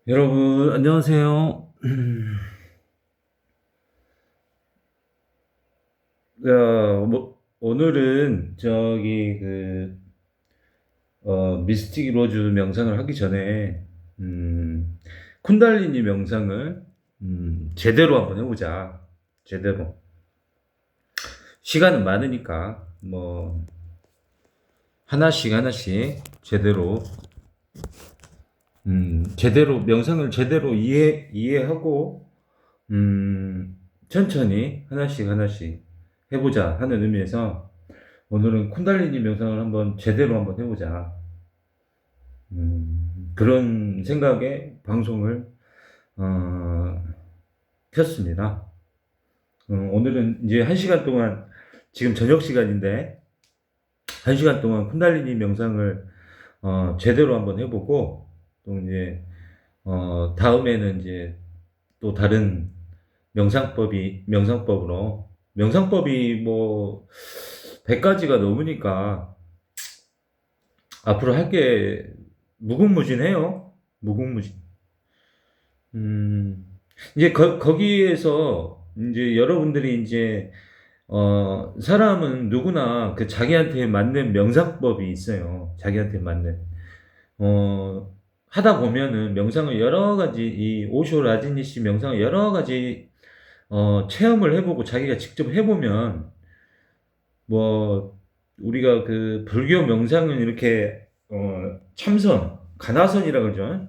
여러분, 안녕하세요. 오늘은 미스틱 로즈 명상을 하기 전에, 음, 쿤달리니 명상을, 제대로 한번 해보자. 제대로. 시간은 많으니까, 하나씩 하나씩 제대로, 명상을 제대로 이해하고, 천천히 하나씩 하나씩 해보자 하는 의미에서 오늘은 쿤달리니 명상을 한번 제대로 한번 해보자. 그런 생각에 방송을 어, 켰습니다. 오늘은 이제 1시간 동안, 지금 저녁 시간인데 1시간 동안 쿤달리니 명상을 제대로 한번 해보고, 또 이제 다음에는 이제 또 다른 명상법이 뭐 100가지가 넘으니까 앞으로 할 게 무궁무진해요. 무궁무진. 이제 거기에서 이제 여러분들이 이제 사람은 누구나 그 자기한테 맞는 명상법이 있어요. 자기한테 맞는. 하다 보면은 명상을 여러 가지, 이 오쇼 라지니시 명상을 여러 가지 체험을 해보고 자기가 직접 해보면, 뭐 우리가 그 불교 명상은 이렇게 참선, 가나선이라 그러죠.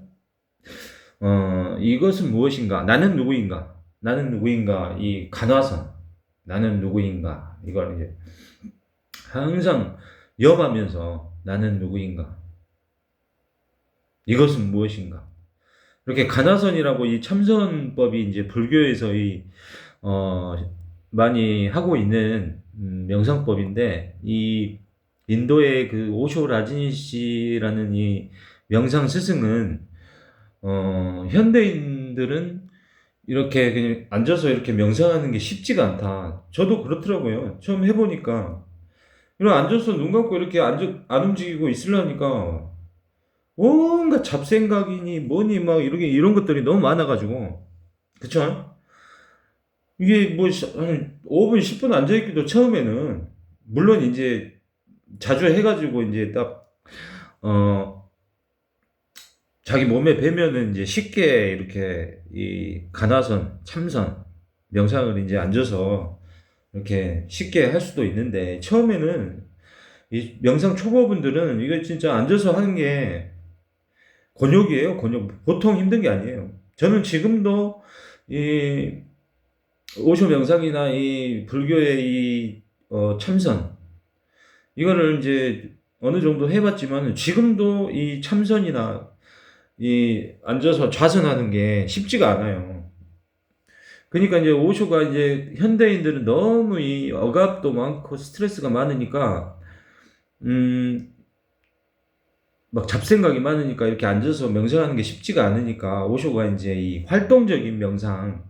이것은 무엇인가? 나는 누구인가? 나는 누구인가? 이 간화선, 나는 누구인가? 이걸 이제 항상 염하면서 나는 누구인가? 이것은 무엇인가? 이렇게 가나선이라고, 이 참선법이 이제 불교에서 어, 많이 하고 있는 명상법인데, 이 인도의 그 오쇼 라진시라는 이 명상 스승은, 현대인들은 이렇게 그냥 앉아서 이렇게 명상하는 게 쉽지가 않다. 저도 그렇더라고요. 처음 해보니까. 이렇게 앉아서 눈 감고 이렇게 안 움직이고 있으려니까 온갖 잡생각이니 뭐니 막 이런 것들이 너무 많아가지고. 그쵸? 이게 뭐 한 5분 10분 앉아있기도 처음에는, 물론 이제 자주 해가지고 이제 딱 자기 몸에 배면은 이제 쉽게 이렇게 이 간화선, 참선, 명상을 이제 앉아서 이렇게 쉽게 할 수도 있는데, 처음에는 이 명상 초보분들은 이거 진짜 앉아서 하는 게 곤욕이에요, 곤욕. 보통 힘든 게 아니에요. 저는 지금도 이 오쇼 명상이나 이 불교의 참선, 이거를 이제 어느 정도 해봤지만 지금도 이 참선이나 이 앉아서 좌선하는 게 쉽지가 않아요. 그러니까 이제 오쇼가, 이제 현대인들은 너무 이 억압도 많고 스트레스가 많으니까, 음, 막 잡생각이 많으니까 이렇게 앉아서 명상하는 게 쉽지가 않으니까, 오쇼가 이제 이 활동적인 명상,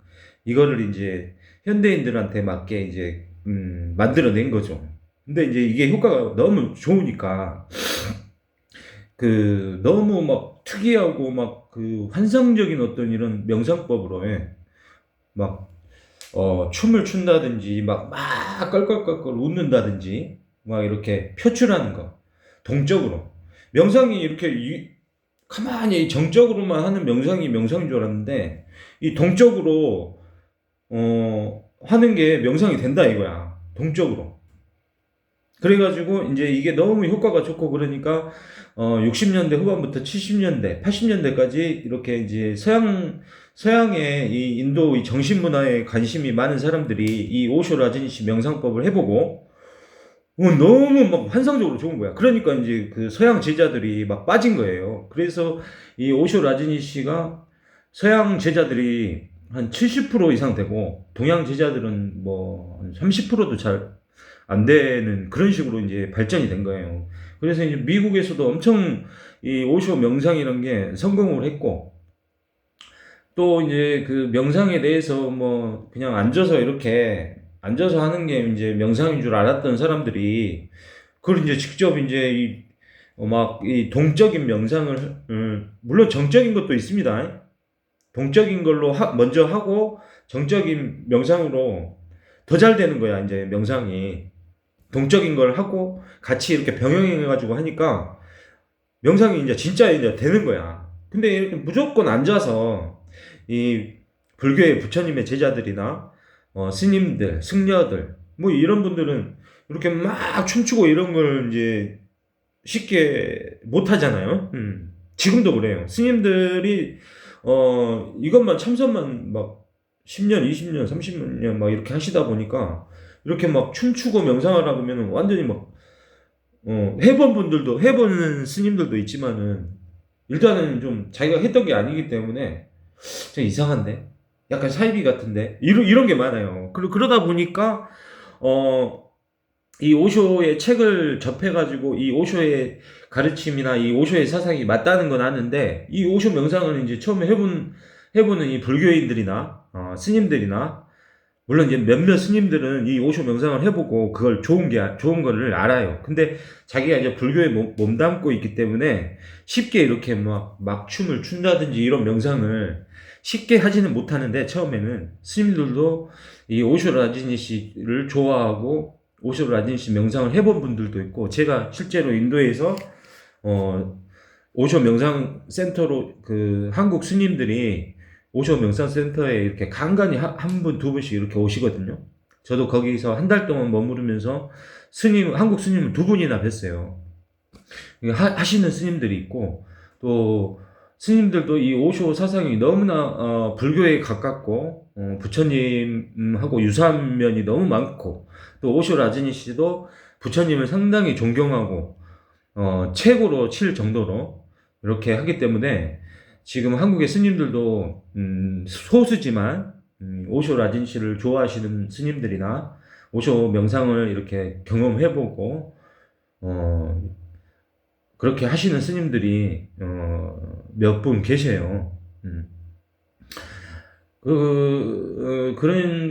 이거를 이제 현대인들한테 맞게 이제 만들어낸 거죠. 근데 이제 이게 효과가 너무 좋으니까, 그 너무 막 특이하고 막 그 환상적인 어떤 이런 명상법으로 해. 막 춤을 춘다든지 막 껄껄껄껄 웃는다든지 막 이렇게 표출하는 거, 동적으로. 명상이 이렇게 가만히 정적으로만 하는 명상이 명상인 줄 알았는데, 이 동적으로 하는 게 명상이 된다 이거야. 동적으로. 그래가지고 이제 이게 너무 효과가 좋고, 그러니까 60년대 후반부터 70년대, 80년대까지 이렇게 이제 서양의 이 인도 이 정신 문화에 관심이 많은 사람들이 이 오쇼 라진시 명상법을 해보고, 너무 막 환상적으로 좋은 거야. 그러니까 이제 그 서양 제자들이 막 빠진 거예요. 그래서 이 오쇼 라지니시가 서양 제자들이 한 70% 이상 되고, 동양 제자들은 뭐 한 30%도 잘 안 되는 그런 식으로 이제 발전이 된 거예요. 그래서 이제 미국에서도 엄청 이 오쇼 명상이라는 게 성공을 했고, 또 이제 그 명상에 대해서 뭐 그냥 앉아서 하는 게 이제 명상인 줄 알았던 사람들이, 그걸 이제 직접 이제 막 이 동적인 명상을, 물론 정적인 것도 있습니다. 동적인 걸로 먼저 하고 정적인 명상으로 더 잘 되는 거야. 이제 명상이 동적인 걸 하고 같이 이렇게 병행해 가지고 하니까 명상이 이제 진짜 이제 되는 거야. 근데 이렇게 무조건 앉아서 이 불교의 부처님의 제자들이나 스님들, 승려들 뭐 이런 분들은 이렇게 막 춤추고 이런 걸 이제 쉽게 못 하잖아요. 지금도 그래요. 스님들이 이것만 참선만 막 10년, 20년, 30년 막 이렇게 하시다 보니까 이렇게 막 춤추고 명상을 하면 완전히 막 해본 분들도 해본 스님들도 있지만은 일단은 좀 자기가 했던 게 아니기 때문에 좀 이상한데 약간 사이비 같은데 이런 게 많아요. 그러다 보니까 어 이 오쇼의 책을 접해가지고 이 오쇼의 가르침이나 이 오쇼의 사상이 맞다는 건 아는데 이 오쇼 명상을 이제 처음에 해보는 이 불교인들이나 스님들이나 물론 이제 몇몇 스님들은 이 오쇼 명상을 해보고 그걸 좋은 거를 알아요. 근데 자기가 이제 불교에 몸담고 있기 때문에 쉽게 이렇게 막 춤을 춘다든지 이런 명상을 쉽게 하지는 못하는데 처음에는 스님들도 이 오쇼 라지니 씨를 좋아하고 오쇼 라지니 씨 명상을 해본 분들도 있고 제가 실제로 인도에서 어, 오쇼 명상 센터로 그 한국 스님들이 오쇼 명상 센터에 이렇게 간간히 한 분, 두 분씩 이렇게 오시거든요. 저도 거기서 한 달 동안 머무르면서 한국 스님을 두 분이나 뵀어요. 하시는 스님들이 있고, 또 스님들도 이 오쇼 사상이 너무나 불교에 가깝고, 부처님하고 유사한 면이 너무 많고, 또 오쇼 라즈니 씨도 부처님을 상당히 존경하고, 최고로 칠 정도로 이렇게 하기 때문에 지금 한국의 스님들도 소수지만 오쇼 라진 씨를 좋아하시는 스님들이나 오쇼 명상을 이렇게 경험해보고 그렇게 하시는 스님들이 몇 분 계세요.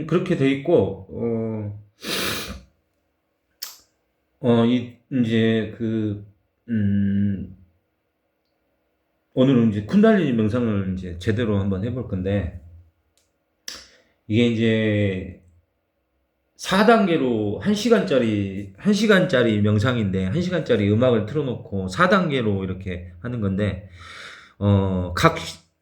그렇게 돼 있고 이제 오늘은 이제 쿤달리니 명상을 이제 제대로 한번 해볼 건데, 이게 이제 4단계로 1시간짜리 명상인데, 1시간짜리 음악을 틀어놓고 4단계로 이렇게 하는 건데,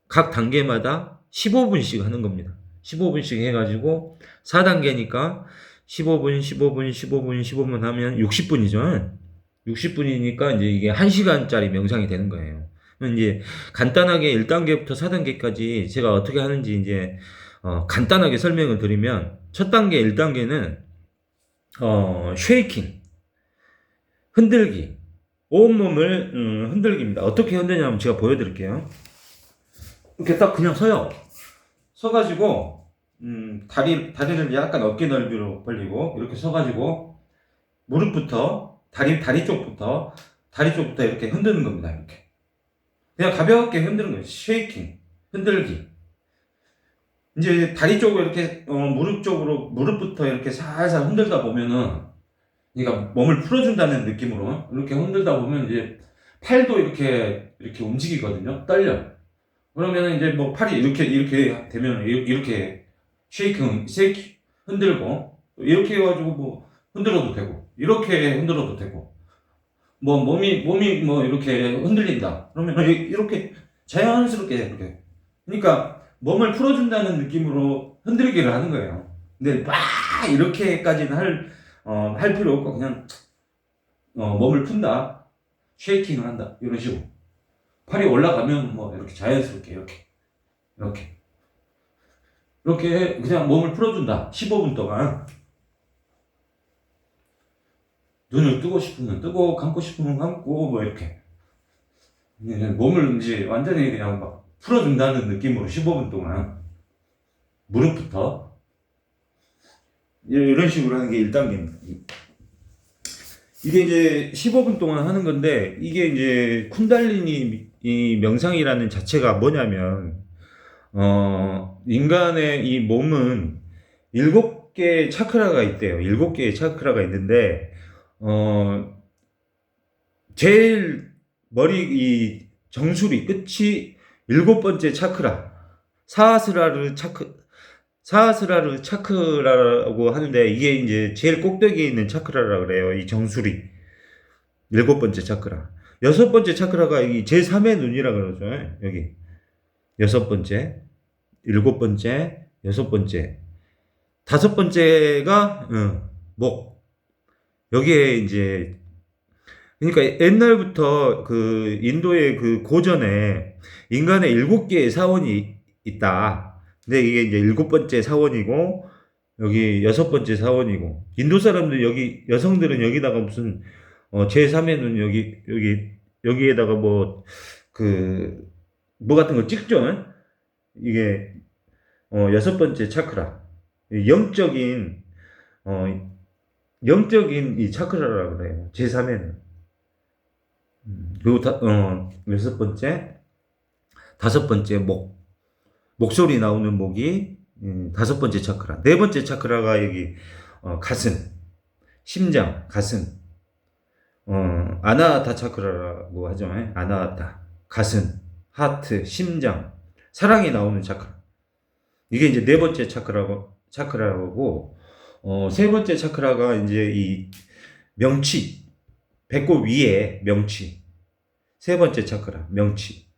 각 단계마다 15분씩 하는 겁니다. 15분씩 해가지고, 4단계니까 15분, 15분, 15분, 15분 하면 60분이죠. 60분이니까 이제 이게 1시간짜리 명상이 되는 거예요. 이제 간단하게 1단계부터 4단계까지 제가 어떻게 하는지 이제 간단하게 설명을 드리면 첫 단계 1단계는 쉐이킹, 흔들기, 온몸을 흔들기입니다. 어떻게 흔드냐면 제가 보여드릴게요. 이렇게 딱 그냥 서요. 서가지고 다리를 약간 어깨 넓이로 벌리고 이렇게 서가지고 무릎부터 다리 쪽부터 이렇게 흔드는 겁니다. 이렇게 그냥 가볍게 흔드는 거예요. 쉐이킹, 흔들기. 이제 다리 쪽으로 이렇게 무릎부터 이렇게 살살 흔들다 보면은 그러니까 몸을 풀어준다는 느낌으로 이렇게 흔들다 보면 이제 팔도 이렇게 움직이거든요. 떨려. 그러면 이제 뭐 팔이 이렇게 되면 이렇게 쉐이킹 흔들고 이렇게 해가지고 뭐 흔들어도 되고 이렇게 흔들어도 되고 뭐 몸이 뭐 이렇게 흔들린다. 그러면 이렇게 자연스럽게 이렇게. 그러니까 몸을 풀어준다는 느낌으로 흔들기를 하는 거예요. 근데 막 이렇게까지는 할 필요 없고 그냥 몸을 푼다. 쉐이킹을 한다. 이런 식으로. 팔이 올라가면 뭐 이렇게 자연스럽게 이렇게 그냥 몸을 풀어준다. 15분 동안. 눈을 뜨고 싶으면 뜨고 감고 싶으면 감고 뭐 이렇게 몸을 이제 완전히 그냥 막 풀어준다는 느낌으로 15분 동안 무릎부터 이런 식으로 하는 게 1단계입니다. 이게 이제 15분 동안 하는 건데 이게 이제 쿤달리니 이 명상이라는 자체가 뭐냐면 인간의 이 몸은 7개의 차크라가 있대요. 7개의 차크라가 있는데 제일 머리 이 정수리 끝이 7번째 차크라 사하스라르 차크라고 하는데, 이게 이제 제일 꼭대기에 있는 차크라라 그래요. 이 정수리. 7번째 차크라. 6번째 차크라가 이 제3의 눈이라 그러죠. 여기. 6번째, 7번째, 6번째. 5번째가, 목. 여기에 이제, 그러니까 옛날부터 그 인도의 그 고전에 인간의 7개의 사원이 있다. 근데 이게 이제 7번째 사원이고, 여기 6번째 사원이고, 인도 사람들 여기, 여성들은 여기다가 무슨, 제3의 눈 여기에다가 뭐 같은 거 찍죠? 이게, 6번째 차크라. 영적인, 영적인 이 차크라라 그래요. 제3의 눈. 그리고 6번째, 5번째 목소리 나오는 목이 5번째 차크라. 4번째 차크라가 여기 가슴, 심장, 가슴, 아나하타 차크라라고 하죠. 아나하타, 가슴, 하트, 심장, 사랑이 나오는 차크라. 이게 이제 4번째 차크라고, 3번째 차크라가 이제 이 명치, 배꼽 위에 명치. 3번째 차크라, 명치.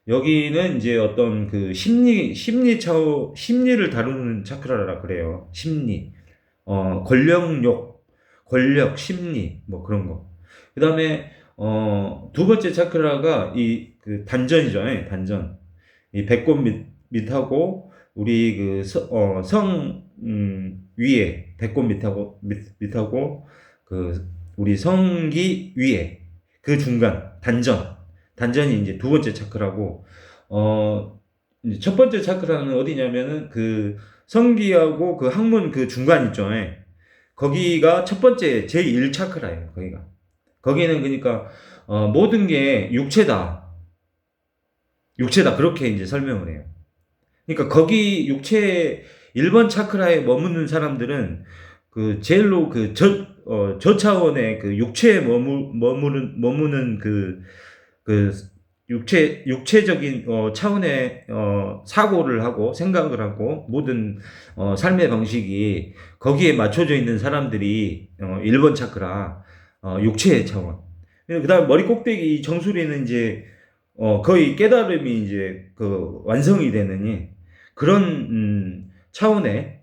여기는 이제 어떤 그 심리를 다루는 차크라라 그래요. 심리. 권력, 심리, 뭐 그런 거. 그 다음에, 2번째 차크라가 그 단전이죠. 단전. 이 배꼽 밑하고, 우리 위에, 배꼽 밑하고, 우리 성기 위에, 그 중간, 단전이 이제 2번째 차크라고, 이제 첫 번째 차크라는 어디냐면은 그 성기하고 그 항문 그 중간 있죠. 거기가 첫 번째 제1 차크라예요. 거기는 그러니까, 모든 게 육체다. 그렇게 이제 설명을 해요. 그러니까 거기 육체 1번 차크라에 머무는 사람들은 그 제일로 저 차원의 그 육체에 머무는 육체적인 차원의 사고를 하고 생각을 하고 모든 삶의 방식이 거기에 맞춰져 있는 사람들이 1번 차크라, 육체의 차원. 그다음 머리 꼭대기 정수리는 이제 거의 깨달음이 이제 완성이 되는 그런 차원의,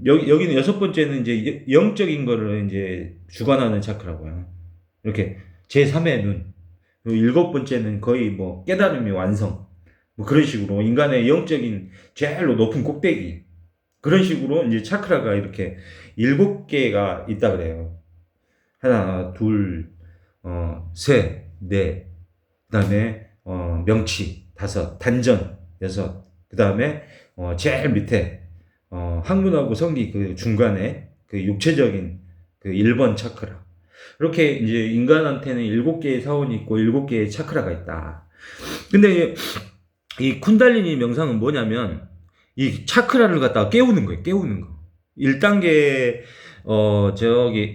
여기는 6번째는 이제 영적인 거를 이제 주관하는 차크라고요. 이렇게 제3의 눈. 7번째는 거의 뭐 깨달음이 완성. 뭐 그런 식으로 인간의 영적인 제일 높은 꼭대기. 그런 식으로 이제 차크라가 이렇게 7개가 있다 그래요. 하나, 둘, 셋, 넷. 그 다음에, 명치, 5, 단전, 6. 그 다음에, 제일 밑에, 항문하고 성기 그 중간에 그 육체적인 그 1번 차크라. 이렇게 이제 인간한테는 7개의 사원이 있고 7개의 차크라가 있다. 근데 이 쿤달리니 명상은 뭐냐면 이 차크라를 갖다가 깨우는 거예요. 깨우는 거. 1단계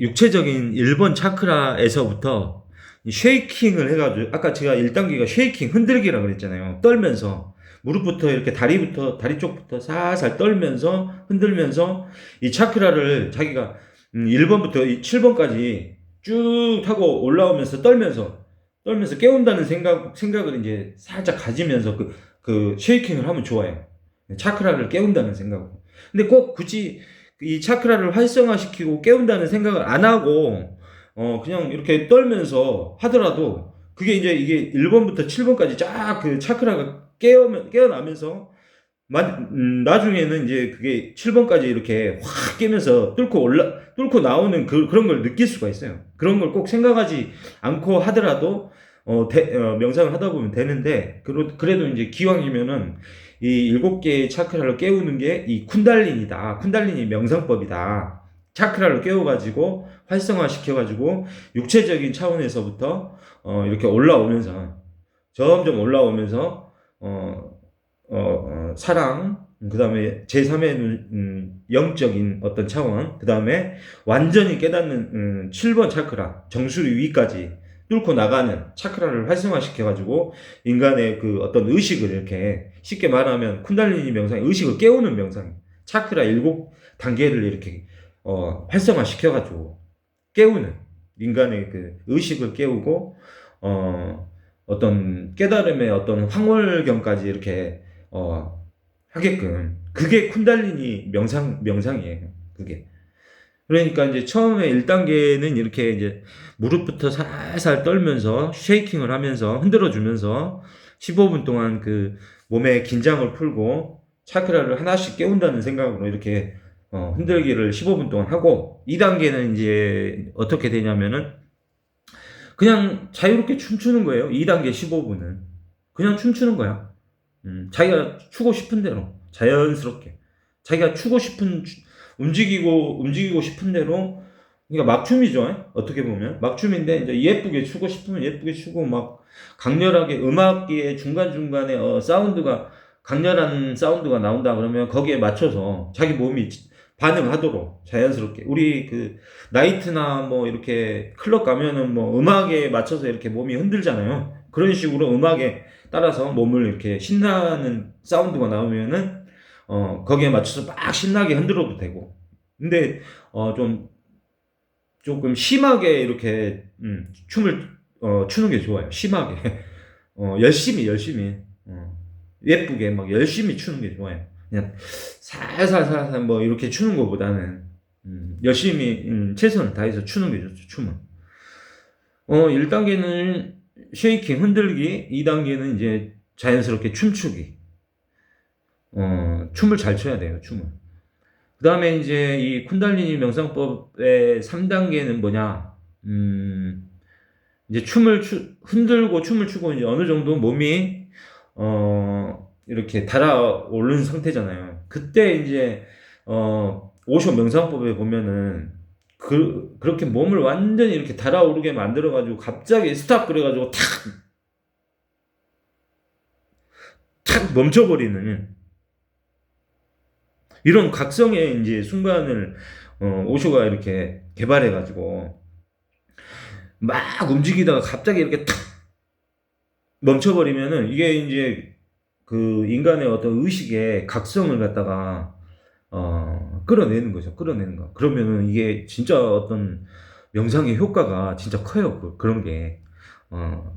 육체적인 1번 차크라에서부터 쉐이킹을 해가지고, 아까 제가 1단계가 쉐이킹, 흔들기라고 그랬잖아요. 떨면서 무릎부터 이렇게 다리 쪽부터 살살 떨면서 흔들면서 이 차크라를 자기가 1번부터 7번까지 쭉 하고 올라오면서 떨면서 깨운다는 생각을 이제 살짝 가지면서 그 쉐이킹을 하면 좋아요. 차크라를 깨운다는 생각으로. 근데 꼭 굳이 이 차크라를 활성화시키고 깨운다는 생각을 안 하고 그냥 이렇게 떨면서 하더라도 그게 이제 이게 1번부터 7번까지 쫙 그 차크라가 깨어나면서 나중에는 이제 그게 7번까지 이렇게 확 깨면서 뚫고 나오는 그런 걸 느낄 수가 있어요. 그런 걸 꼭 생각하지 않고 하더라도 명상을 하다 보면 되는데, 그래도 이제 기왕이면은 이 7개의 차크라를 깨우는 게 이 쿤달리니다. 쿤달리니 명상법이다. 차크라를 깨워가지고 활성화시켜가지고 육체적인 차원에서부터 이렇게 올라오면서 점점 올라오면서 사랑, 그 다음에 제3의 영적인 어떤 차원, 그 다음에 완전히 깨닫는 7번 차크라, 정수리 위까지 뚫고 나가는 차크라를 활성화시켜가지고 인간의 그 어떤 의식을 이렇게 쉽게 말하면 쿤달리니 명상의 의식을 깨우는 명상, 차크라 7단계를 이렇게 활성화시켜가지고 깨우는 인간의 그 의식을 깨우고 어떤 깨달음의 어떤 황홀경까지 이렇게 하게끔 그게 쿤달리니 명상이에요. 그게. 그러니까 이제 처음에 1단계는 이렇게 이제 무릎부터 살살 떨면서 쉐이킹을 하면서 흔들어 주면서 15분 동안 그 몸의 긴장을 풀고 차크라를 하나씩 깨운다는 생각으로 이렇게 흔들기를 15분 동안 하고 2단계는 이제 어떻게 되냐면은 그냥 자유롭게 춤추는 거예요. 2단계 15분은 그냥 춤추는 거야. 자기가 추고 싶은 대로 자연스럽게 자기가 추고 싶은 움직이고 싶은 대로 그러니까 막춤이죠. 어떻게 보면 막춤인데 이제 예쁘게 추고 싶으면 예쁘게 추고 막 강렬하게 음악기의 중간중간에 사운드가 강렬한 사운드가 나온다 그러면 거기에 맞춰서 자기 몸이 반응하도록 자연스럽게 우리 그 나이트나 뭐 이렇게 클럽 가면은 뭐 음악에 맞춰서 이렇게 몸이 흔들잖아요. 그런 식으로 음악에 따라서 몸을 이렇게 신나는 사운드가 나오면은 거기에 맞춰서 막 신나게 흔들어도 되고. 근데 좀 조금 심하게 이렇게 춤을 추는 게 좋아요. 심하게 열심히 예쁘게 막 열심히 추는 게 좋아요. 그냥 살살살살 뭐 이렇게 추는 것보다는 열심히 최선을 다해서 추는 게 좋죠. 춤은 1단계는 쉐이킹 흔들기, 2단계는 이제 자연스럽게 춤추기. 춤을 잘 춰야 돼요. 춤을. 그 다음에 이제 이 쿤달리니 명상법의 3단계는 뭐냐? 이제 흔들고 춤을 추고 이제 어느 정도 몸이 이렇게 달아오른 상태잖아요. 그때 이제 오쇼 명상법에 보면은 그렇게 몸을 완전히 이렇게 달아오르게 만들어가지고 갑자기 스탑 그래가지고 탁 멈춰버리는 이런 각성의 이제 순간을 오쇼가 이렇게 개발해가지고 막 움직이다가 갑자기 이렇게 탁 멈춰버리면은 이게 이제 그 인간의 어떤 의식의 각성을 갖다가 끌어내는 거죠. 끌어내는 거. 그러면은 이게 진짜 어떤 명상의 효과가 진짜 커요. 그런 게.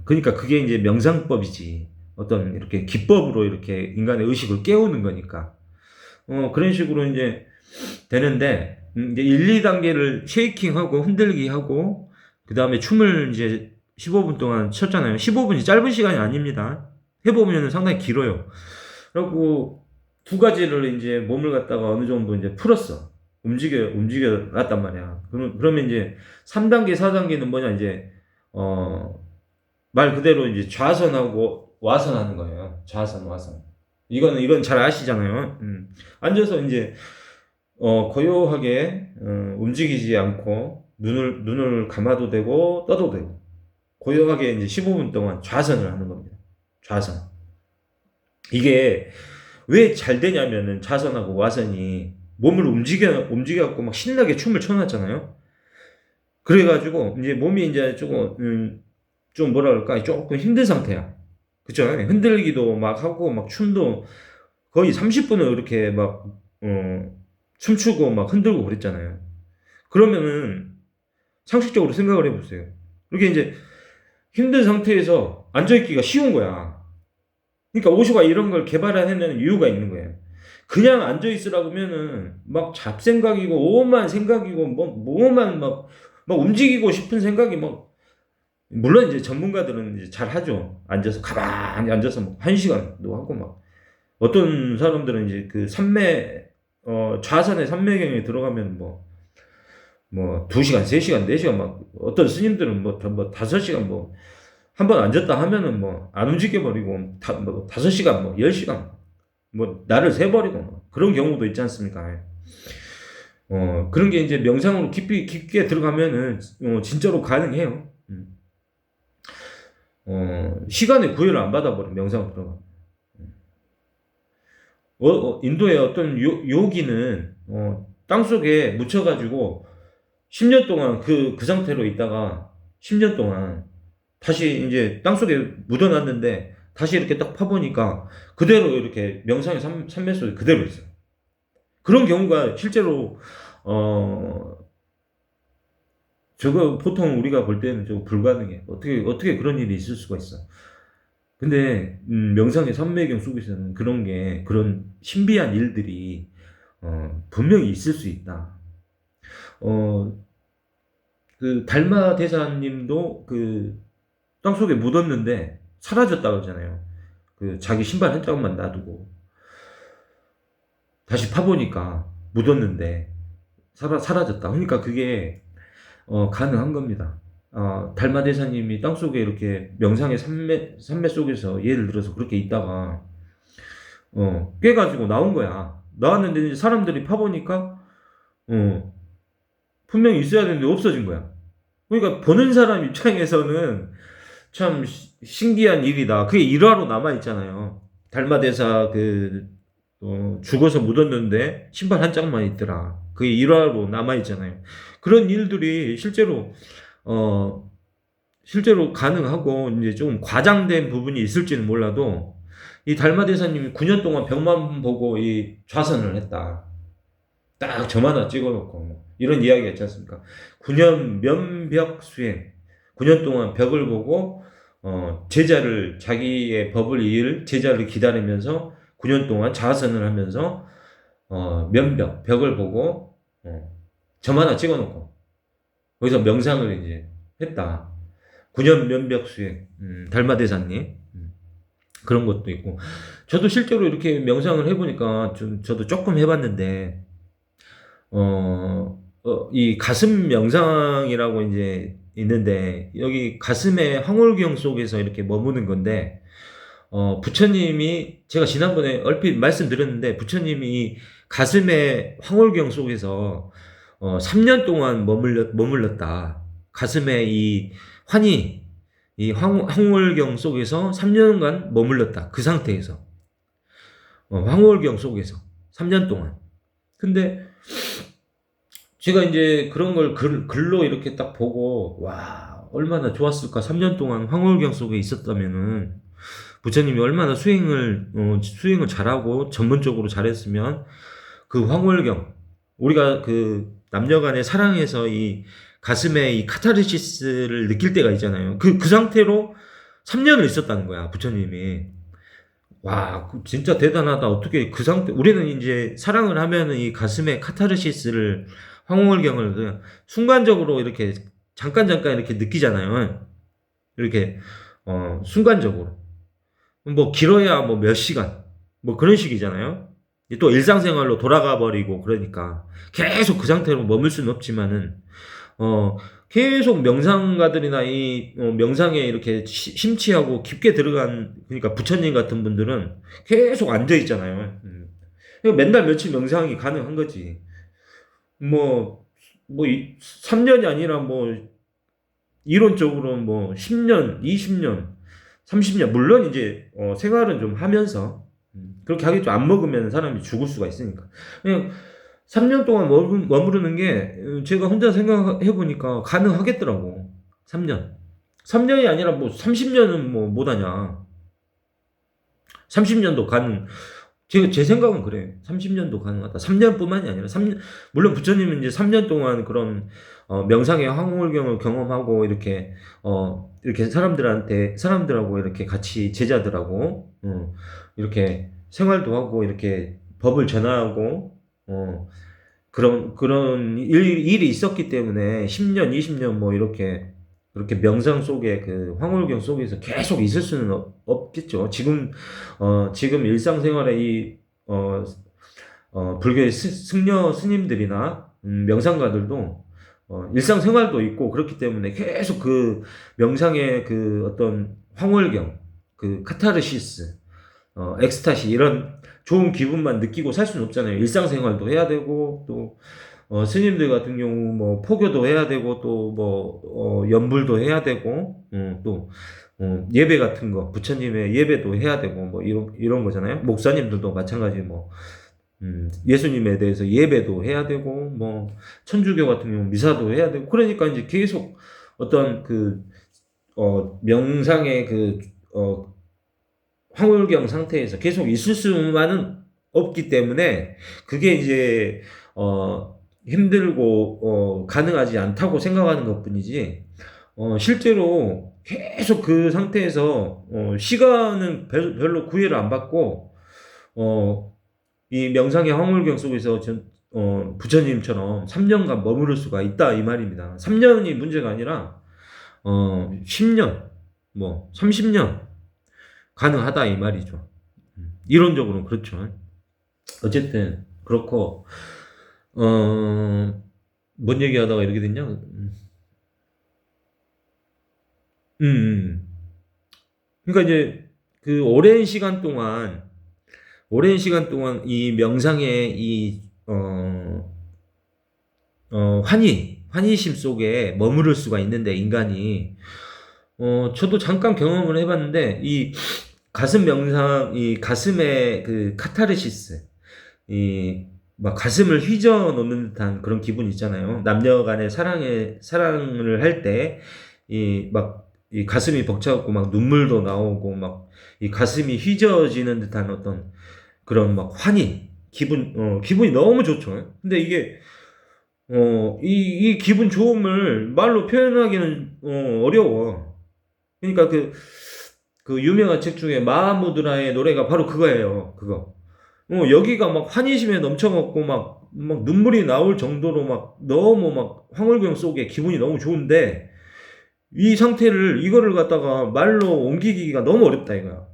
그러니까 그게 이제 명상법이지. 어떤 이렇게 기법으로 이렇게 인간의 의식을 깨우는 거니까. 그런 식으로 이제 되는데, 이제 1, 2단계를 쉐이킹하고 흔들기 하고, 그 다음에 춤을 이제 15분 동안 췄잖아요. 15분이 짧은 시간이 아닙니다. 해보면 상당히 길어요. 그리고 두 가지를 이제 몸을 갖다가 어느 정도 이제 풀었어. 움직여 놨단 말이야. 그러면 이제 3단계, 4단계는 뭐냐, 이제, 말 그대로 이제 좌선하고 와선하는 거예요. 좌선, 와선. 이건 잘 아시잖아요. 앉아서 이제, 고요하게, 움직이지 않고, 눈을 감아도 되고, 떠도 되고, 고요하게 이제 15분 동안 좌선을 하는 겁니다. 좌선. 이게 왜 잘 되냐면은 좌선하고 와선이 몸을 움직여갖고 막 신나게 춤을 춰놨잖아요. 그래가지고 이제 몸이 이제 조금, 좀 뭐라 그럴까, 조금 힘든 상태야. 그쵸? 흔들기도 막 하고 막 춤도 거의 30분을 이렇게 막, 춤추고 막 흔들고 그랬잖아요. 그러면은 상식적으로 생각을 해보세요. 이렇게 이제 힘든 상태에서 앉아있기가 쉬운 거야. 그러니까 오쇼가 이런 걸 개발해내는 이유가 있는 거예요. 그냥 앉아있으라고 하면은 막 잡생각이고 오만 생각이고 뭐만 막 움직이고 싶은 생각이 막 물론 이제 전문가들은 이제 잘 하죠. 앉아서 가만히 앉아서 뭐 1시간도 하고 막 어떤 사람들은 이제 그 좌선의 삼매경에 들어가면 뭐 2시간, 3시간, 4시간 막 어떤 스님들은 뭐 5시간 뭐 한 번 앉았다 하면은 뭐 안 움직여버리고 뭐 5시간 뭐 10시간 뭐 날을 새버리고 뭐 그런 경우도 있지 않습니까? 그런 게 이제 명상으로 깊게 들어가면은 진짜로 가능해요. 시간의 구애를 안 받아버려 명상으로 들어가. 인도의 어떤 요기는 땅속에 묻혀가지고 10년 동안 그 상태로 있다가 10년 동안 다시 이제 땅속에 묻어놨는데 다시 이렇게 딱 파보니까 그대로 이렇게 명상의 삼매 속에 그대로 있어요. 그런 경우가 실제로 어 저거 보통 우리가 볼 때는 좀 불가능해. 어떻게 그런 일이 있을 수가 있어. 근데 명상의 삼매경 속에서는 그런 신비한 일들이 분명히 있을 수 있다. 어, 그 달마 대사님도 그 땅속에 묻었는데 사라졌다 그러잖아요. 그 자기 신발 한 짝만 놔두고 다시 파보니까 묻었는데 사라졌다. 그러니까 그게 가능한 겁니다. 달마 대사님이 땅속에 이렇게 명상의 산매 속에서 예를 들어서 그렇게 있다가 깨가지고 나온 거야. 나왔는데 이제 사람들이 파보니까 어, 분명히 있어야 되는데 없어진 거야. 그러니까 보는 사람 입장에서는 참 신기한 일이다. 그게 일화로 남아 있잖아요. 달마대사 죽어서 묻었는데 신발 한 짝만 있더라. 그게 일화로 남아 있잖아요. 그런 일들이 어 실제로 가능하고 이제 좀 과장된 부분이 있을지는 몰라도 이 달마대사님이 9년 동안 벽만 보고 이 좌선을 했다. 딱 점 하나 찍어놓고 이런 이야기가 있지 않습니까? 9년 면벽 수행. 9년 동안 벽을 보고 자기의 법을 이을 제자를 기다리면서 9년 동안 자선을 하면서 벽을 보고 점 하나 찍어놓고 거기서 명상을 이제 했다. 9년 면벽 수행. 달마대사님. 그런 것도 있고. 저도 실제로 이렇게 명상을 해보니까 저도 조금 해봤는데 이 가슴 명상이라고 이제 있는데 여기 가슴의 황홀경 속에서 이렇게 머무는 건데 부처님이 제가 지난번에 얼핏 말씀드렸는데 부처님이 가슴의 황홀경 속에서 3년 동안 머물렀다. 가슴의 이 환희 이 황홀경 속에서 3년간 머물렀다. 그 상태에서 황홀경 속에서 3년 동안. 근데 제가 이제 그런 걸 글로 이렇게 딱 보고 와 얼마나 좋았을까. 3년 동안 황홀경 속에 있었다면은 부처님이 얼마나 수행을 잘하고 전문적으로 잘했으면 그 황홀경 우리가 그 남녀간의 사랑에서 이 가슴에 이 카타르시스를 느낄 때가 있잖아요. 그 상태로 3년을 있었다는 거야 부처님이. 와 진짜 대단하다. 어떻게 그 상태 우리는 이제 사랑을 하면은 이 가슴에 카타르시스를 황홀경을 그냥 순간적으로 이렇게 잠깐 이렇게 느끼잖아요. 이렇게 순간적으로 뭐 길어야 뭐 몇 시간 뭐 그런 식이잖아요. 또 일상생활로 돌아가 버리고 그러니까 계속 그 상태로 머물 수는 없지만은 계속 명상가들이나 이 명상에 이렇게 심취하고 깊게 들어간 그러니까 부처님 같은 분들은 계속 앉아 있잖아요. 그러니까 맨날 며칠 명상이 가능한 거지. 뭐 3년이 아니라 뭐 이론적으로 뭐 10년, 20년, 30년 물론 이제 생활은 좀 하면서 그렇게 하겠죠. 안 먹으면 사람이 죽을 수가 있으니까. 그냥 3년 동안 머무르는 게 제가 혼자 생각해 보니까 가능하겠더라고. 3년. 3년이 아니라 뭐 30년은 뭐 못하냐. 30년도 가능. 제 생각은 그래. 30년도 가능하다. 3년뿐만이 아니라 물론 부처님은 이제 3년 동안 그런 명상의 황홀경을 경험하고 이렇게 사람들하고 이렇게 같이 제자들하고 이렇게 생활도 하고 이렇게 법을 전하고 그런 일이 있었기 때문에 10년, 20년 뭐 이렇게 명상 속에 그 황홀경 속에서 계속 있을 수는 없겠죠. 지금 일상생활에 불교의 승려 스님들이나 명상가들도 일상생활도 있고 그렇기 때문에 계속 그 명상의 그 어떤 황홀경, 그 카타르시스, 엑스타시 이런 좋은 기분만 느끼고 살 수는 없잖아요. 일상생활도 해야 되고 또 스님들 같은 경우 뭐 포교도 해야 되고 또 뭐 연불도 해야 되고 또 예배 같은 거 부처님의 예배도 해야 되고 뭐 이런 거잖아요. 목사님들도 마찬가지 뭐 예수님에 대해서 예배도 해야 되고 뭐 천주교 같은 경우 미사도 해야 되고 그러니까 이제 계속 어떤 명상의 황홀경 상태에서 계속 있을 수만은 없기 때문에 그게 이제 힘들고 가능하지 않다고 생각하는 것뿐이지, 실제로 계속 그 상태에서 시간은 별로 구애를 안 받고 이 명상의 황홀경 속에서 부처님처럼 3년간 머무를 수가 있다 이 말입니다. 3년이 문제가 아니라 10년, 뭐 30년 가능하다 이 말이죠. 이론적으로는 그렇죠. 어쨌든 그렇고, 뭔 얘기하다가 이렇게 됐냐? 그러니까 이제 그 오랜 시간 동안 이 명상의 이 환희심 속에 머무를 수가 있는데, 인간이 저도 잠깐 경험을 해봤는데, 이 가슴 명상, 이 가슴의 그 카타르시스, 이 막 가슴을 휘저 놓는 듯한 그런 기분 있잖아요. 남녀 간의 사랑을 할 때, 이 가슴이 벅차갖고 막 눈물도 나오고, 막 이 가슴이 휘저어지는 듯한 어떤 그런 막 기분이 너무 좋죠. 근데 이게, 이 기분 좋음을 말로 표현하기는, 어려워. 그러니까 그 유명한 책 중에 마하무드라의 노래가 바로 그거예요. 그거. 여기가 막 환희심에 넘쳐갖고 막 눈물이 나올 정도로 막 너무 막 황홀경 속에 기분이 너무 좋은데, 이거를 갖다가 말로 옮기기가 너무 어렵다 이거야.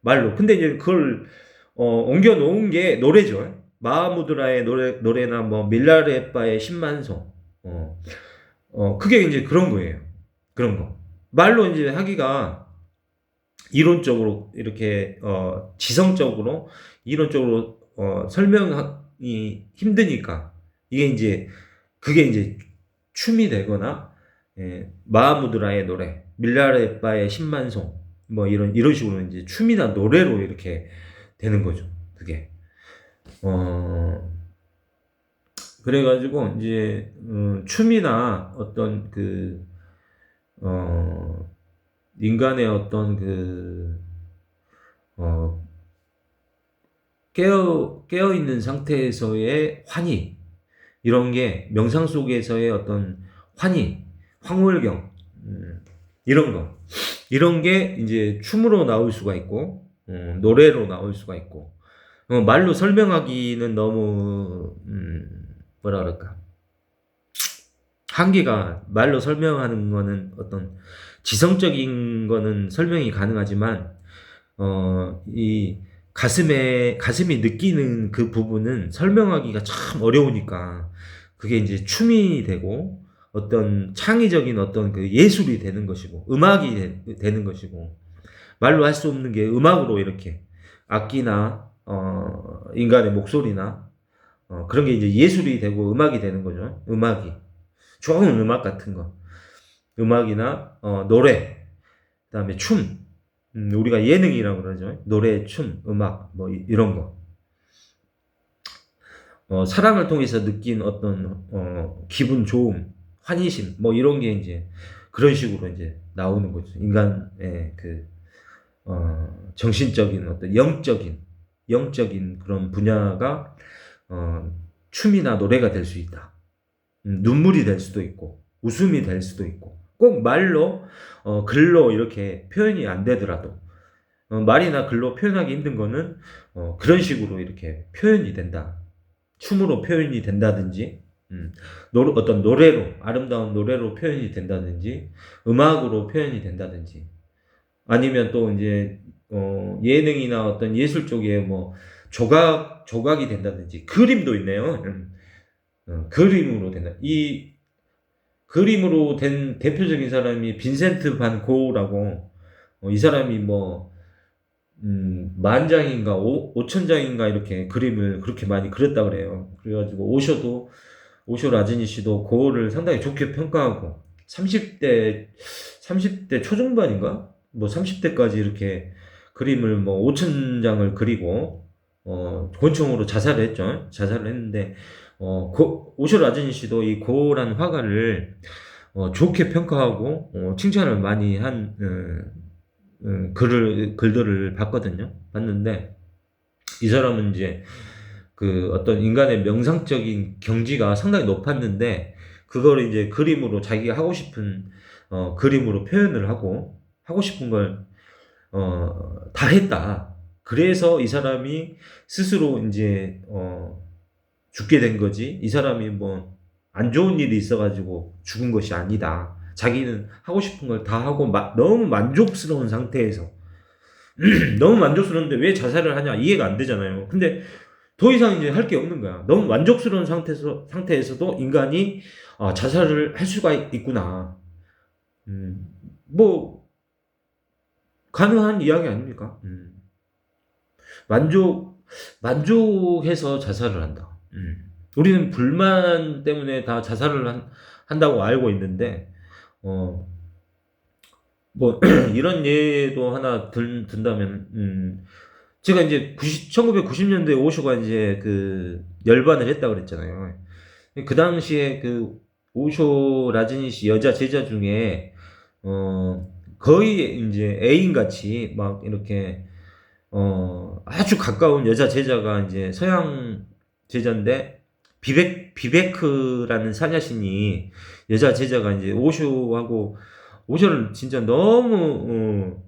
말로. 근데 이제 그걸 옮겨 놓은 게 노래죠. 마하무드라의 노래나 뭐 밀라레빠의 10만송. 그게 이제 그런 거예요. 그런 거. 말로 이제 하기가 이론적으로 이렇게 지성적으로 이론적으로 설명하기 힘드니까, 그게 이제 춤이 되거나, 마하무드라의 노래, 밀라레빠의 10만송, 뭐 이런 식으로 이제 춤이나 노래로 이렇게 되는 거죠. 그게. 그래가지고 이제 춤이나 어떤 인간의 어떤 깨어 있는 상태에서의 환희, 이런 게 명상 속에서의 어떤 환희, 황홀경, 이런 게 이제 춤으로 나올 수가 있고, 노래로 나올 수가 있고, 말로 설명하기는 너무 뭐라 그럴까, 한계가, 말로 설명하는 거는 어떤 지성적인 거는 설명이 가능하지만, 이 가슴이 느끼는 그 부분은 설명하기가 참 어려우니까, 그게 이제 춤이 되고 어떤 창의적인 어떤 그 예술이 되는 것이고, 음악이 되는 것이고, 말로 할 수 없는 게 음악으로 이렇게 악기나 인간의 목소리나 그런 게 이제 예술이 되고 음악이 되는 거죠. 좋은 음악 같은 거, 음악이나 노래, 그다음에 춤, 우리가 예능이라고 그러죠. 노래, 춤, 음악, 뭐 이런 거. 사랑을 통해서 느낀 어떤 기분 좋음, 환희심, 뭐 이런 게 이제 그런 식으로 이제 나오는 거죠. 인간의 정신적인 어떤 영적인 그런 분야가 춤이나 노래가 될 수 있다. 눈물이 될 수도 있고, 웃음이 될 수도 있고, 꼭 말로 글로 이렇게 표현이 안 되더라도, 말이나 글로 표현하기 힘든 거는 그런 식으로 이렇게 표현이 된다. 춤으로 표현이 된다든지, 어떤 노래로, 아름다운 노래로 표현이 된다든지, 음악으로 표현이 된다든지, 아니면 또 이제 예능이나 어떤 예술 쪽에 뭐 조각이 된다든지, 그림도 있네요. 그림으로 된다. 이 그림으로 된 대표적인 사람이 빈센트 반 고흐라고, 이 사람이 뭐 10,000장인가 5,000장인가 이렇게 그림을 그렇게 많이 그렸다 그래요. 그래가지고 오쇼 라즈니 씨도 고흐를 상당히 좋게 평가하고, 30대 초중반인가 뭐 30대까지 이렇게 그림을 뭐 5,000장을 그리고 권총으로 자살을 했죠. 자살을 했는데, 오쇼 라즈니 씨도 이 고흐라는 화가를 좋게 평가하고 칭찬을 많이 한 글들을 봤는데 이 사람은 이제 그 어떤 인간의 명상적인 경지가 상당히 높았는데 그걸 이제 그림으로 자기가 하고 싶은 그림으로 표현을 하고 싶은 걸 다 했다. 그래서 이 사람이 스스로 이제 죽게 된 거지. 이 사람이 뭐 안 좋은 일이 있어가지고 죽은 것이 아니다. 자기는 하고 싶은 걸 다 하고 너무 만족스러운 상태에서 너무 만족스러운데 왜 자살을 하냐 이해가 안 되잖아요. 근데 더 이상 이제 할 게 없는 거야. 너무 만족스러운 상태에서도 인간이 자살을 할 수가 있구나. 뭐 가능한 이야기 아닙니까? 만족해서 자살을 한다. 우리는 불만 때문에 다 자살을 한다고 알고 있는데, 뭐, 이런 예도 하나 든다면, 제가 이제 1990년대 오쇼가 이제 그 열반을 했다 그랬잖아요. 그 당시에 그 오쇼 라즈니시 여자 제자 중에, 거의 이제 애인 같이 막 이렇게 아주 가까운 여자 제자가 이제 서양 제자인데 비베크라는 사냐신이 여자 제자가 이제 오쇼를 진짜 너무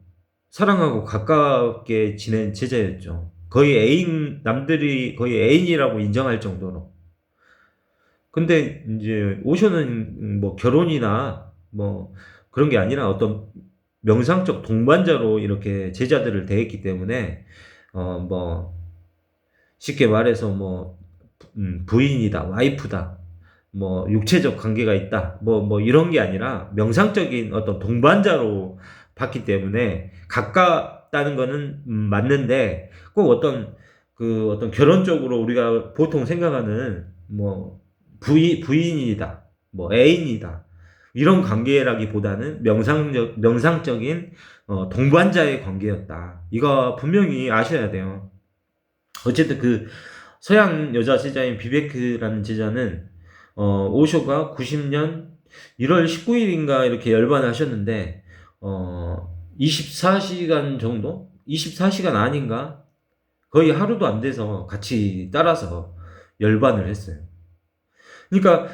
사랑하고 가깝게 지낸 제자였죠. 남들이 거의 애인이라고 인정할 정도로. 근데 이제 오쇼는 뭐 결혼이나 뭐 그런 게 아니라 어떤 명상적 동반자로 이렇게 제자들을 대했기 때문에 뭐 쉽게 말해서 뭐 부인이다, 와이프다, 뭐 육체적 관계가 있다, 뭐 이런 게 아니라 명상적인 어떤 동반자로 봤기 때문에 가깝다는 거는 맞는데 꼭 어떤 결혼적으로 우리가 보통 생각하는 뭐 부인이다, 뭐 애인이다 이런 관계라기보다는 명상적인 동반자의 관계였다. 이거 분명히 아셔야 돼요. 어쨌든 그 서양 여자 제자인 비베크라는 제자는 오쇼가 90년 1월 19일인가 이렇게 열반을 하셨는데 24시간 정도? 24시간 아닌가? 거의 하루도 안 돼서 같이 따라서 열반을 했어요. 그러니까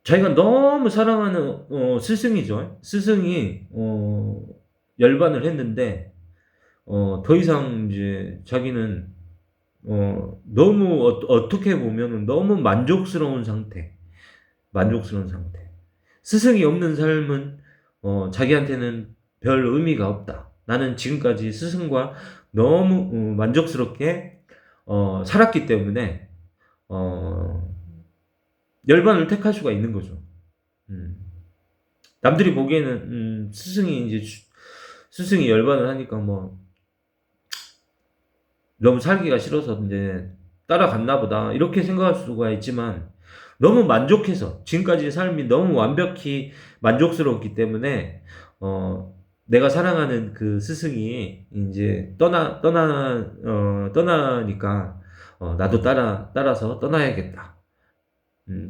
자기가 너무 사랑하는 스승이죠. 스승이 열반을 했는데 더 이상 이제 자기는 너무 어떻게 보면은 너무 만족스러운 상태. 스승이 없는 삶은 자기한테는 별 의미가 없다. 나는 지금까지 스승과 너무 만족스럽게 살았기 때문에 열반을 택할 수가 있는 거죠. 남들이 보기에는 스승이 열반을 하니까 뭐 너무 살기가 싫어서 이제 따라갔나 보다 이렇게 생각할 수가 있지만 너무 만족해서 지금까지 삶이 너무 완벽히 만족스러웠기 때문에 내가 사랑하는 그 스승이 이제 떠나니까 나도 따라서 떠나야겠다.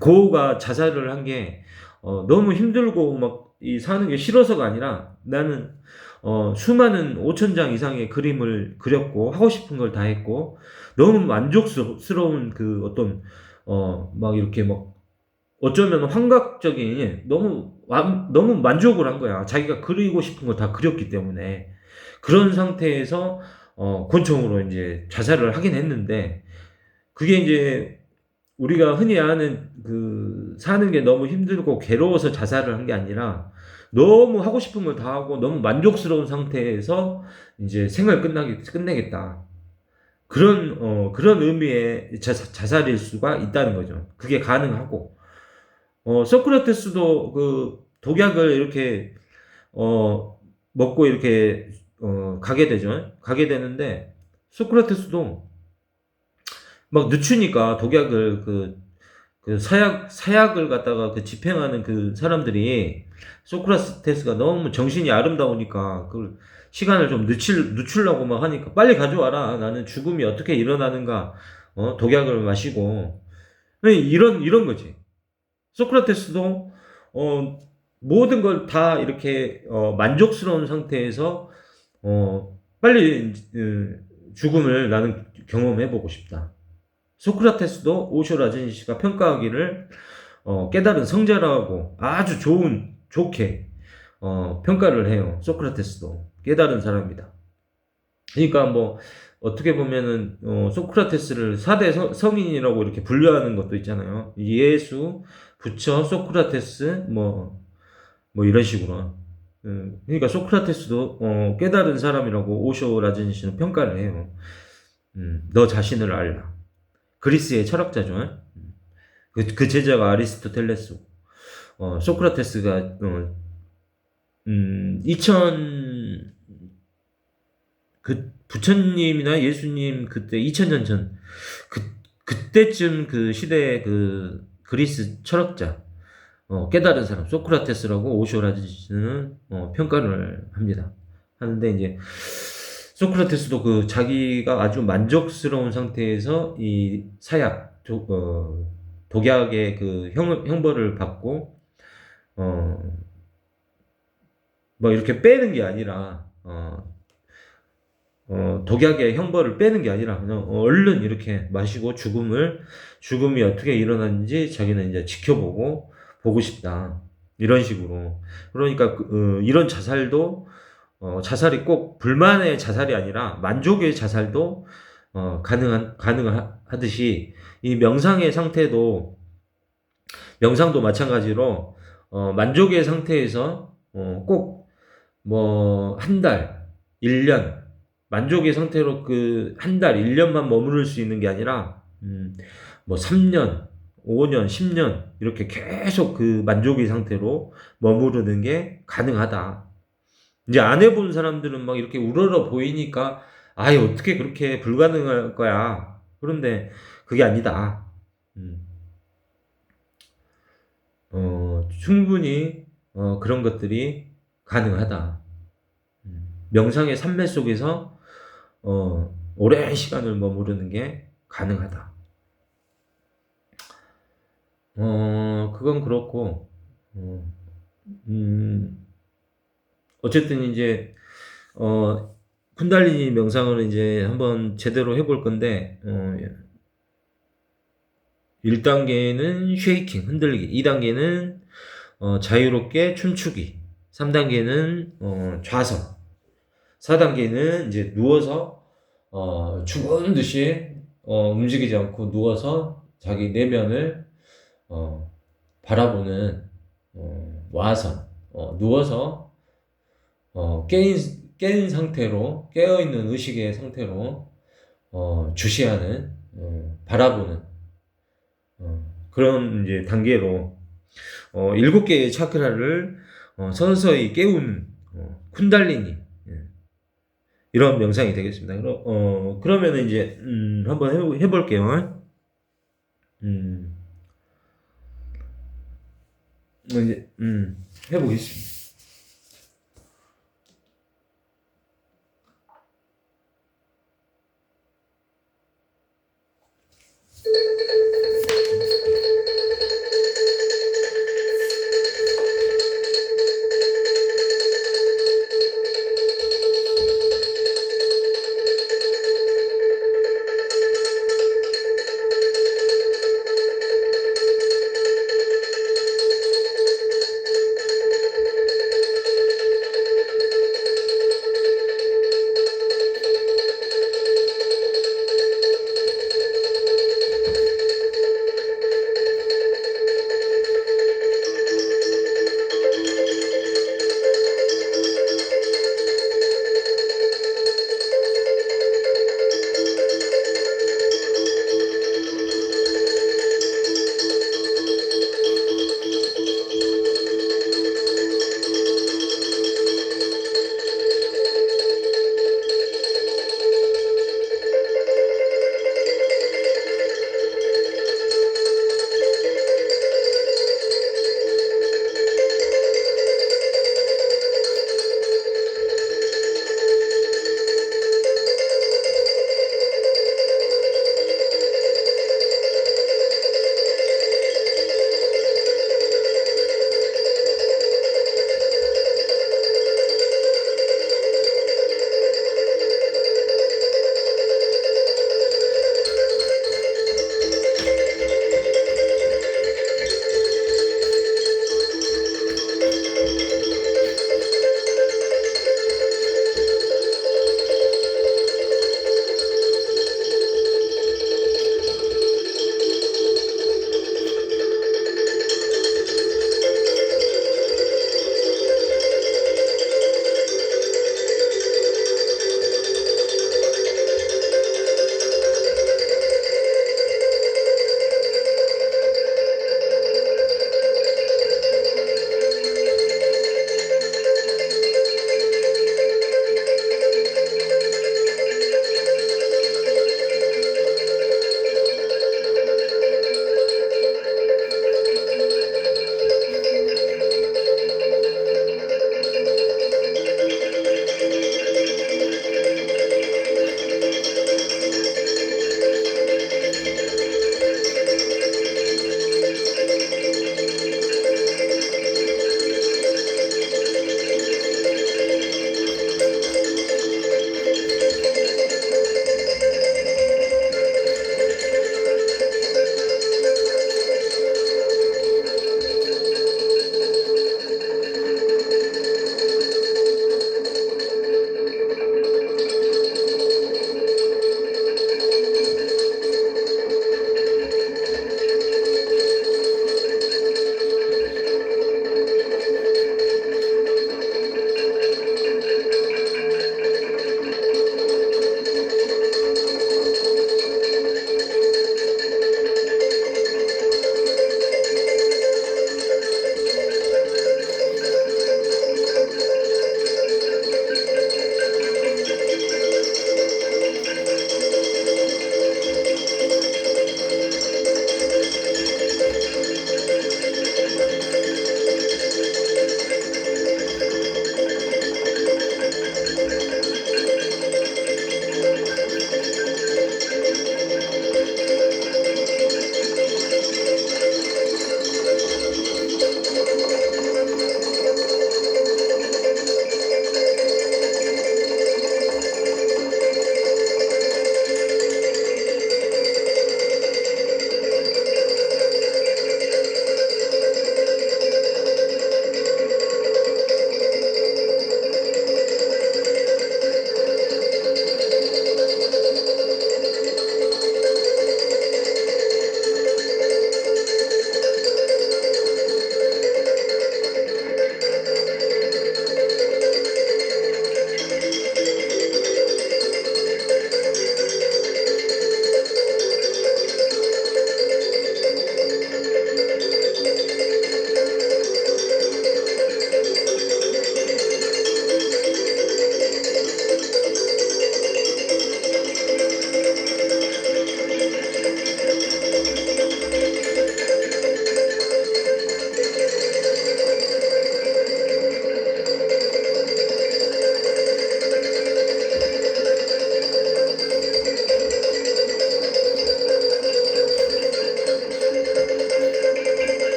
고우가 자살을 한 게 너무 힘들고 막 이 사는 게 싫어서가 아니라 나는 수많은 5,000장 이상의 그림을 그렸고 하고 싶은 걸 다 했고 너무 만족스러운 그 어떤 막 이렇게 막 어쩌면 환각적인 너무 만족을 한 거야. 자기가 그리고 싶은 거 다 그렸기 때문에 그런 상태에서 권총으로 이제 자살을 하긴 했는데 그게 이제 우리가 흔히 아는 그 사는 게 너무 힘들고 괴로워서 자살을 한 게 아니라 너무 하고 싶은 걸 다 하고 너무 만족스러운 상태에서 이제 생을 끝내겠다. 그런 의미의 자살일 수가 있다는 거죠. 그게 가능하고. 소크라테스도 그 독약을 이렇게, 먹고 이렇게, 가게 되죠. 가게 되는데, 소크라테스도 막 늦추니까 독약을 사약을 갖다가 집행하는 그 사람들이 소크라테스가 너무 정신이 아름다우니까 그걸 시간을 좀 늦추려고 막 하니까 빨리 가져와라. 나는 죽음이 어떻게 일어나는가. 독약을 마시고. 이런 거지. 소크라테스도 어, 모든 걸 다 이렇게 만족스러운 상태에서 빨리 죽음을 나는 경험해보고 싶다. 소크라테스도 오쇼 라제니시가 평가하기를 깨달은 성자라고 아주 좋게 평가를 해요. 소크라테스도 깨달은 사람이다. 그러니까 뭐 어떻게 보면은 소크라테스를 4대 성인이라고 이렇게 분류하는 것도 있잖아요. 예수, 부처, 소크라테스 뭐 이런 식으로. 그러니까 소크라테스도 깨달은 사람이라고 오쇼 라제니시는 평가를 해요. 너 자신을 알라. 그리스의 철학자죠. 그 제자가 아리스토텔레스. 소크라테스가 2000 그 부처님이나 예수님 그때 2000년 전 그때쯤 그 시대의 그 그리스 철학자 깨달은 사람 소크라테스라고 오쇼라지는 평가를 합니다. 하는데 이제 소크라테스도 그 자기가 아주 만족스러운 상태에서 이 사약 독약의 그 형벌을 받고 뭐 이렇게 빼는 게 아니라 독약의 형벌을 빼는 게 아니라 그냥 얼른 이렇게 마시고 죽음이 어떻게 일어나는지 자기는 이제 지켜보고 보고 싶다. 이런 식으로. 그러니까 이런 자살도 자살이 꼭 불만의 자살이 아니라 만족의 자살도 가능하듯이 이 명상도 마찬가지로 만족의 상태에서 꼭 뭐 한 달, 1년 만족의 상태로 그 한 달, 1년만 머무를 수 있는 게 아니라 뭐 3년, 5년, 10년 이렇게 계속 그 만족의 상태로 머무르는 게 가능하다. 이제 안 해본 사람들은 막 이렇게 우러러 보이니까 아예 어떻게 그렇게 불가능할 거야. 그런데 그게 아니다. 음, 충분히 그런 것들이 가능하다. 명상의 산매 속에서 오랜 시간을 머무르는 게 가능하다. 그건 그렇고, 어쨌든 이제, 쿤달리니 명상을 이제 한번 제대로 해볼 건데, 1단계는 쉐이킹, 흔들기, 2단계는 자유롭게 춤추기, 3단계는 좌선, 4단계는 이제 누워서 죽은 듯이 움직이지 않고 누워서 자기 내면을 바라보는 와선, 누워서 깨인 상태로 깨어있는 의식의 상태로 주시하는 바라보는 그런 이제 단계로 7개의 차크라를 서서히 깨우는 쿤달리니 이런 명상이 되겠습니다. 그러면은 이제 한번 해볼게요. 이제 해보겠습니다.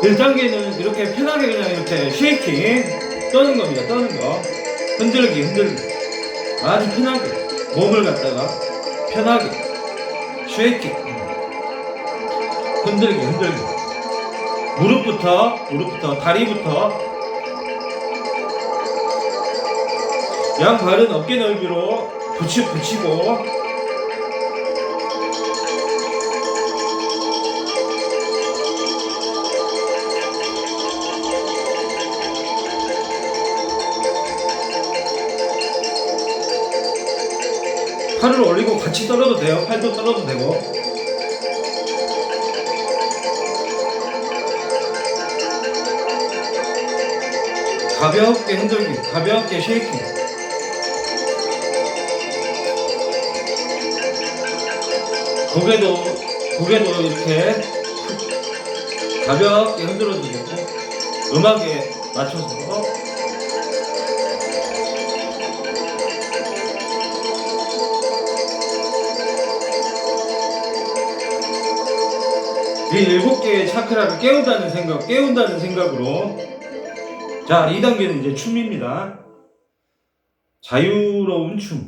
1단계는 이렇게 편하게 그냥 이렇게 쉐이킹 떠는 겁니다. 떠는 거. 흔들기. 아주 편하게 몸을 갖다가 편하게 쉐이킹. 흔들기. 무릎부터 다리부터 양발은 어깨 넓이로 붙이고 팔을 올리고 같이 떨어도 돼요. 팔도 떨어도 되고. 가볍게 흔들기, 가볍게 쉐이킹. 고개도 이렇게 가볍게 흔들어도 되고, 음악에 맞춰서. 이 7개의 차크라를 깨운다는 생각으로. 자, 2단계는 이제 춤입니다. 자유로운 춤.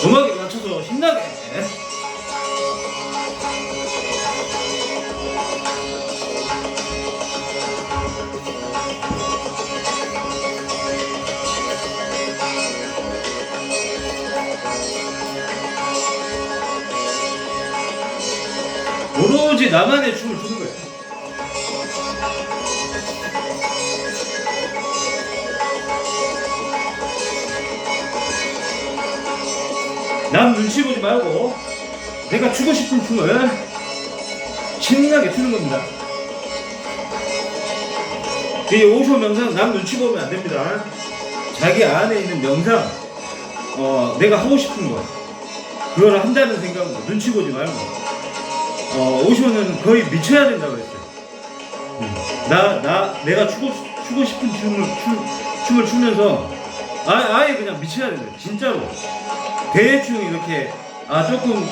음악에 맞춰서 신나게. 오로지 나만의 춤을 추는 거야. 남 눈치 보지 말고 내가 추고 싶은 춤을 신나게 추는 겁니다. 이 오쇼 명상 남 눈치 보면 안 됩니다. 자기 안에 있는 명상, 내가 하고 싶은 거, 그걸 한다는 생각으로 눈치 보지 말고. 오쇼는 거의 미쳐야 된다고 그랬어요. 내가 추고 싶은 춤을 추면서 아예 그냥 미쳐야 된다. 진짜로. 대충 이렇게 조금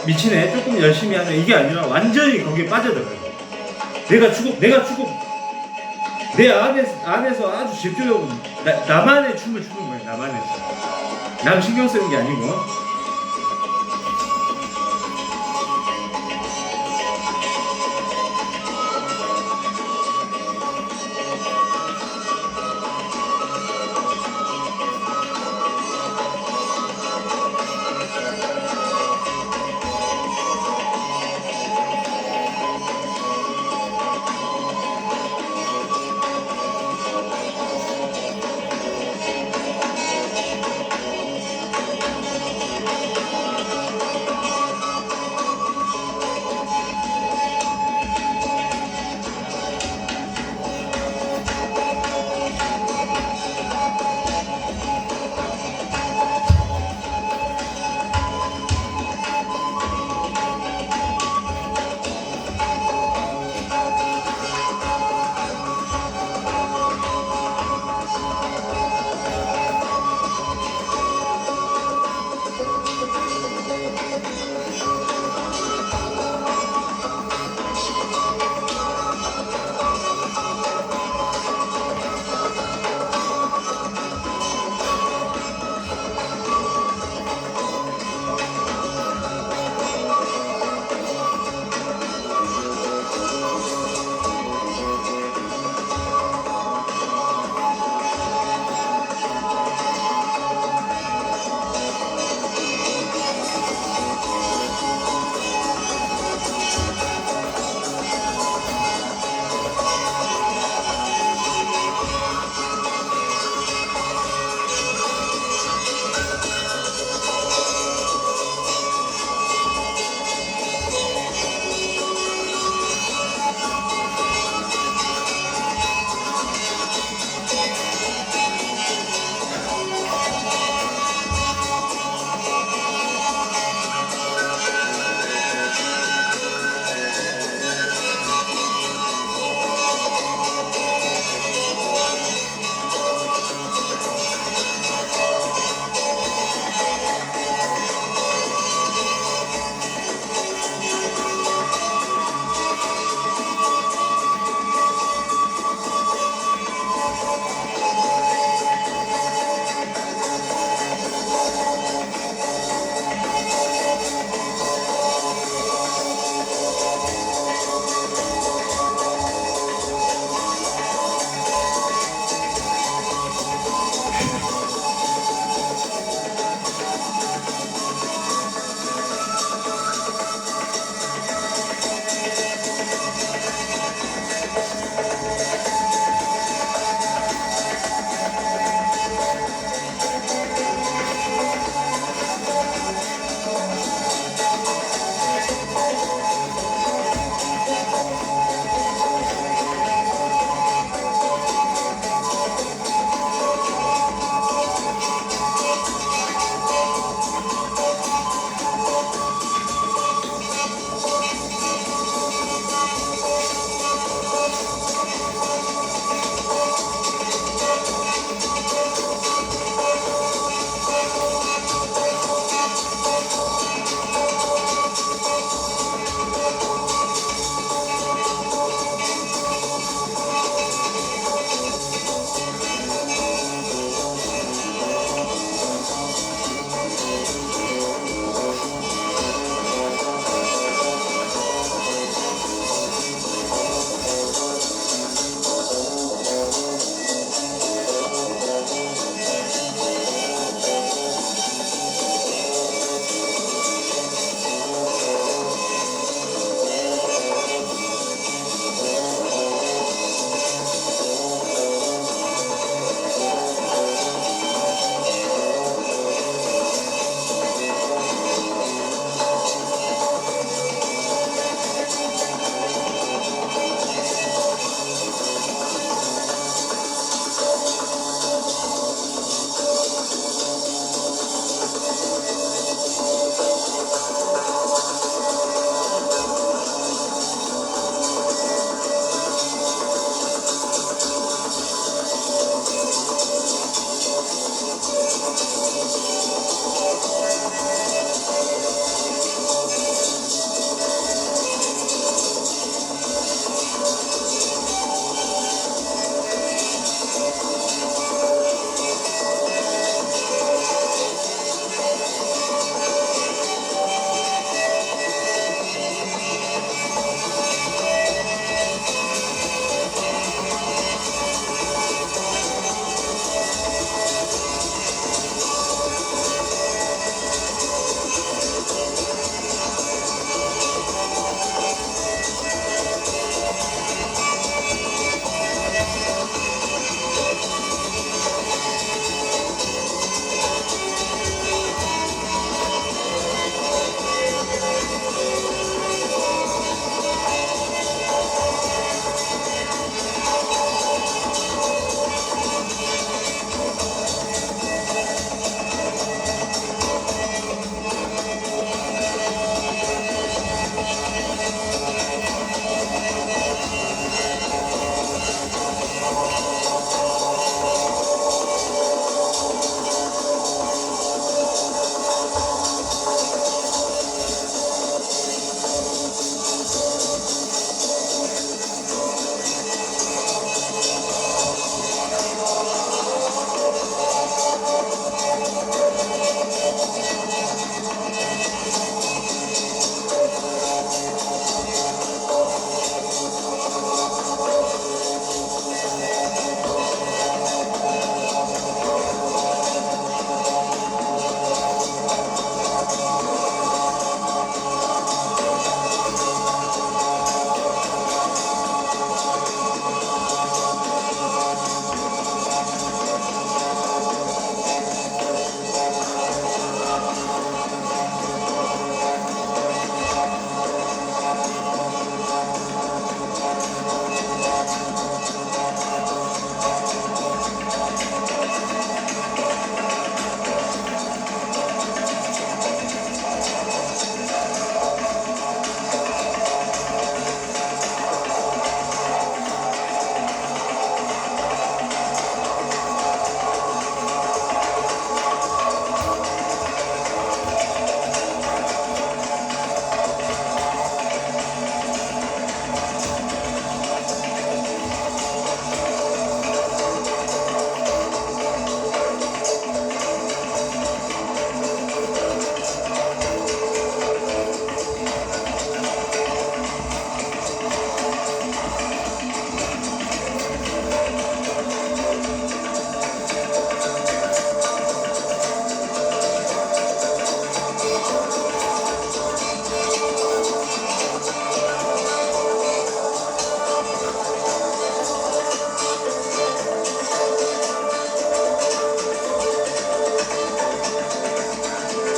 미치네, 조금 열심히 하네, 이게 아니라 완전히 거기에 빠져들어요. 내가 추고 내 안에서 아주 집중하고 나만의 춤을 추는 거예요. 나만에서 남 신경 쓰는 게 아니고.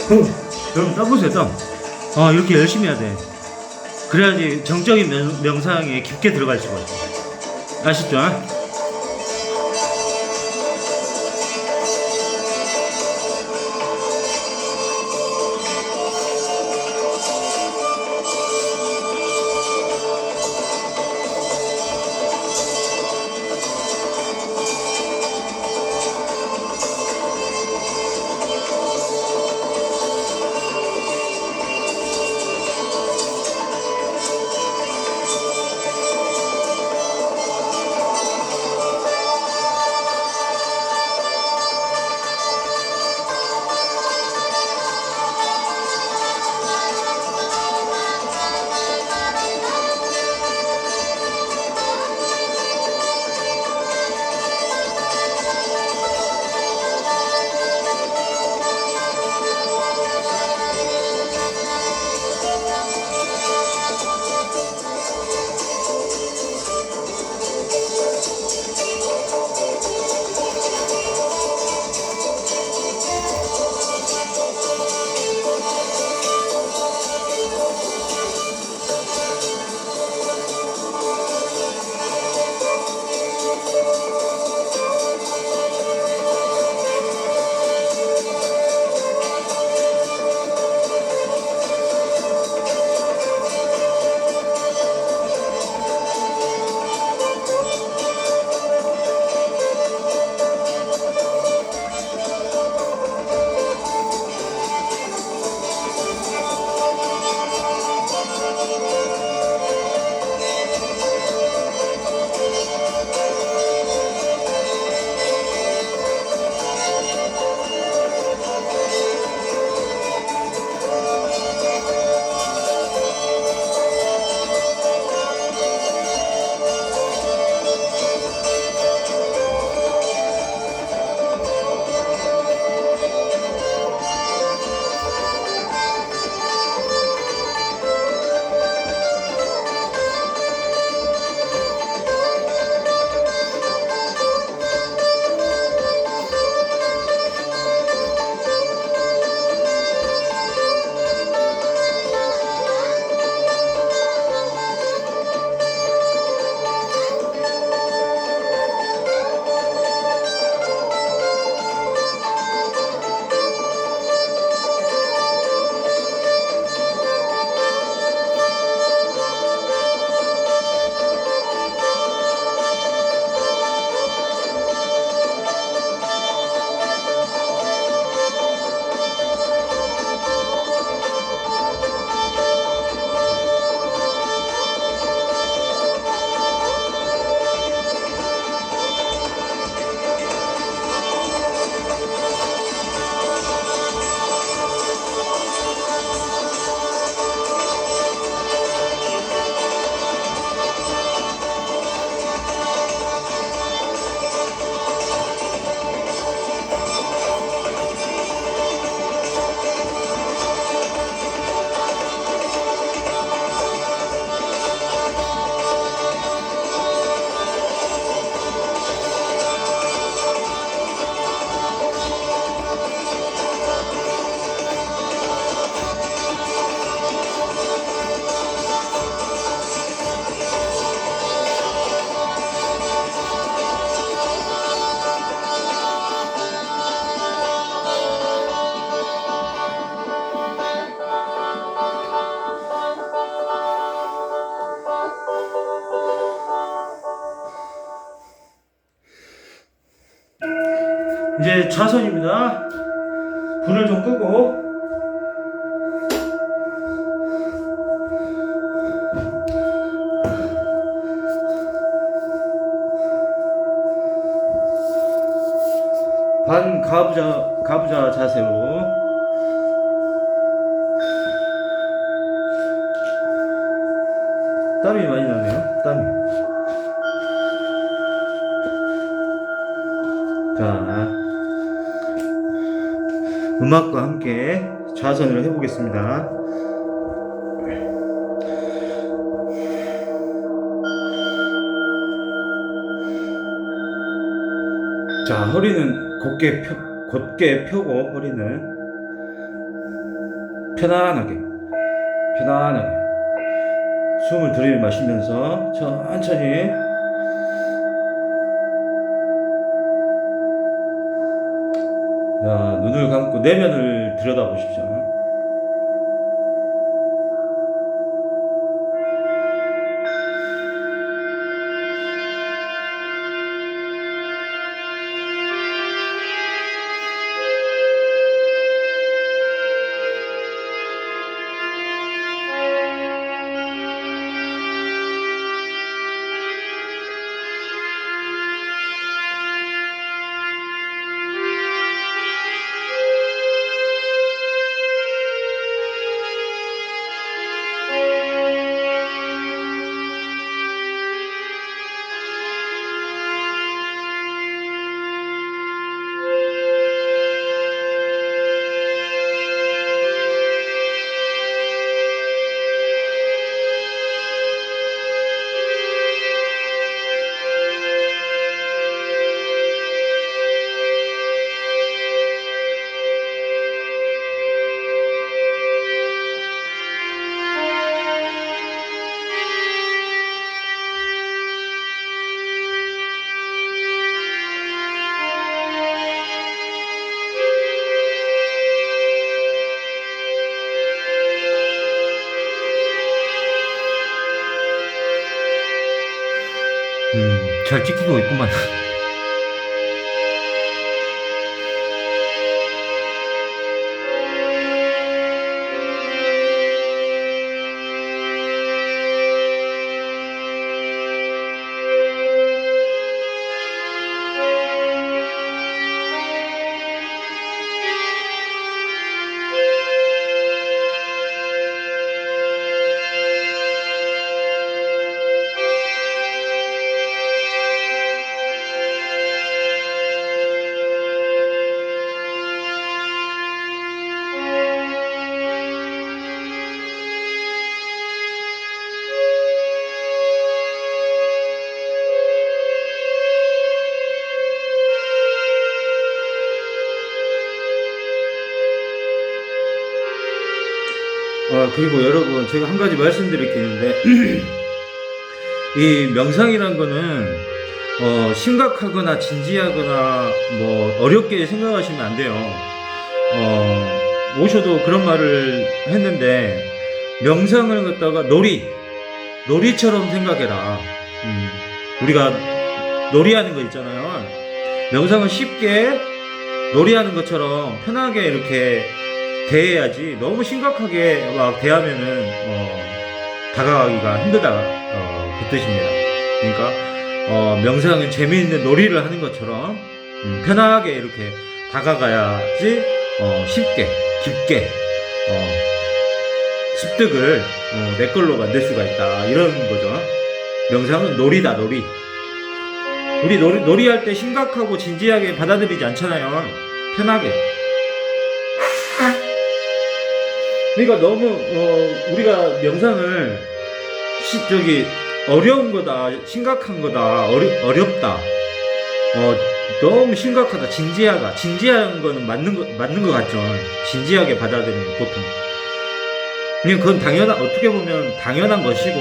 여러분 떠보세요, 떠. 이렇게 열심히 해야 돼. 그래야지 정적인 명상에 깊게 들어갈 수가 있어. 아시죠? 이제 좌선입니다. 불을 좀 끄고 반 가부좌 자세로 땀이 많이 나네요. 땀이. 자, 음악과 함께 좌선을 해보겠습니다. 자, 허리는 곧게 펴고, 허리는 편안하게 편안하게 숨을 들이마시면서 천천히 자, 눈을 감고 내면을 들여다보십시오. 잘 찍히고 있구만. 그리고 여러분, 제가 한 가지 말씀드릴 게 있는데, 이 명상이란 거는, 심각하거나 진지하거나, 뭐, 어렵게 생각하시면 안 돼요. 오셔도 그런 말을 했는데, 명상을 갖다가 놀이처럼 생각해라. 우리가 놀이하는 거 있잖아요. 명상은 쉽게 놀이하는 것처럼 편하게 이렇게 대해야지, 너무 심각하게 막 대하면은 다가가기가 힘들다, 그 뜻입니다. 그러니까 명상은 재미있는 놀이를 하는 것처럼 편하게 이렇게 다가가야지 쉽게 깊게 습득을 내 걸로 만들 수가 있다, 이런 거죠. 명상은 놀이다, 놀이. 우리 놀이할 때 심각하고 진지하게 받아들이지 않잖아요. 편하게. 그러니까 너무 우리가 명상을 어려운 거다, 심각한 거다, 어렵다, 너무 심각하다, 진지한 거는 맞는 거 같죠. 진지하게 받아들이는 거, 보통. 그냥 그건 어떻게 보면 당연한 것이고,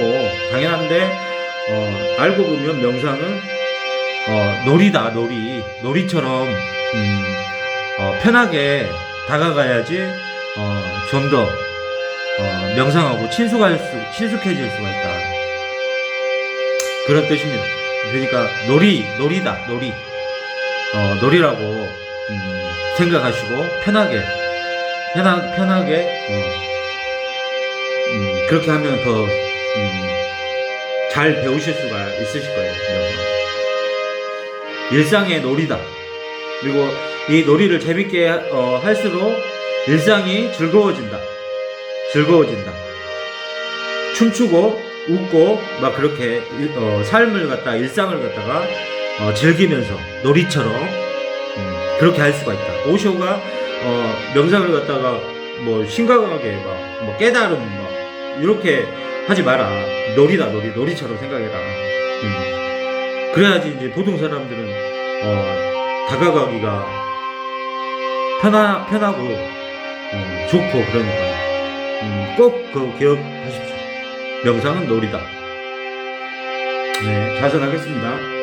당연한데 알고 보면 명상은 놀이다, 놀이처럼 편하게 다가가야지 좀 더 명상하고 친숙해질 수가 있다, 그런 뜻입니다. 그러니까 놀이다, 놀이라고 생각하시고 편하게 그렇게 하면 더 잘 배우실 수가 있으실 거예요. 일상의 놀이다. 그리고 이 놀이를 재밌게 할수록 일상이 즐거워진다. 춤추고 웃고 막 그렇게 일상을 갖다가 즐기면서 놀이처럼 그렇게 할 수가 있다. 오쇼가 명상을 갖다가 뭐 심각하게 뭐 깨달음 이렇게 하지 마라. 놀이처럼 생각해라. 그래야지 이제 보통 사람들은 다가가기가 편하고 좋고, 그러니까 꼭 그 기억하십시오. 명상은 놀이다. 네, 자선하겠습니다.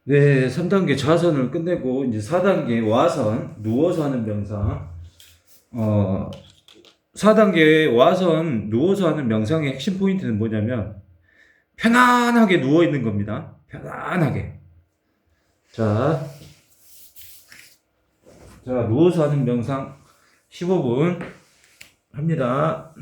네, 3단계 좌선을 끝내고 이제 4단계 와선 누워서 하는 명상. 어, 4단계 와선 누워서 하는 명상의 핵심 포인트는 뭐냐면 편안하게 누워 있는 겁니다. 편안하게. 자, 누워서 하는 명상 15분 합니다.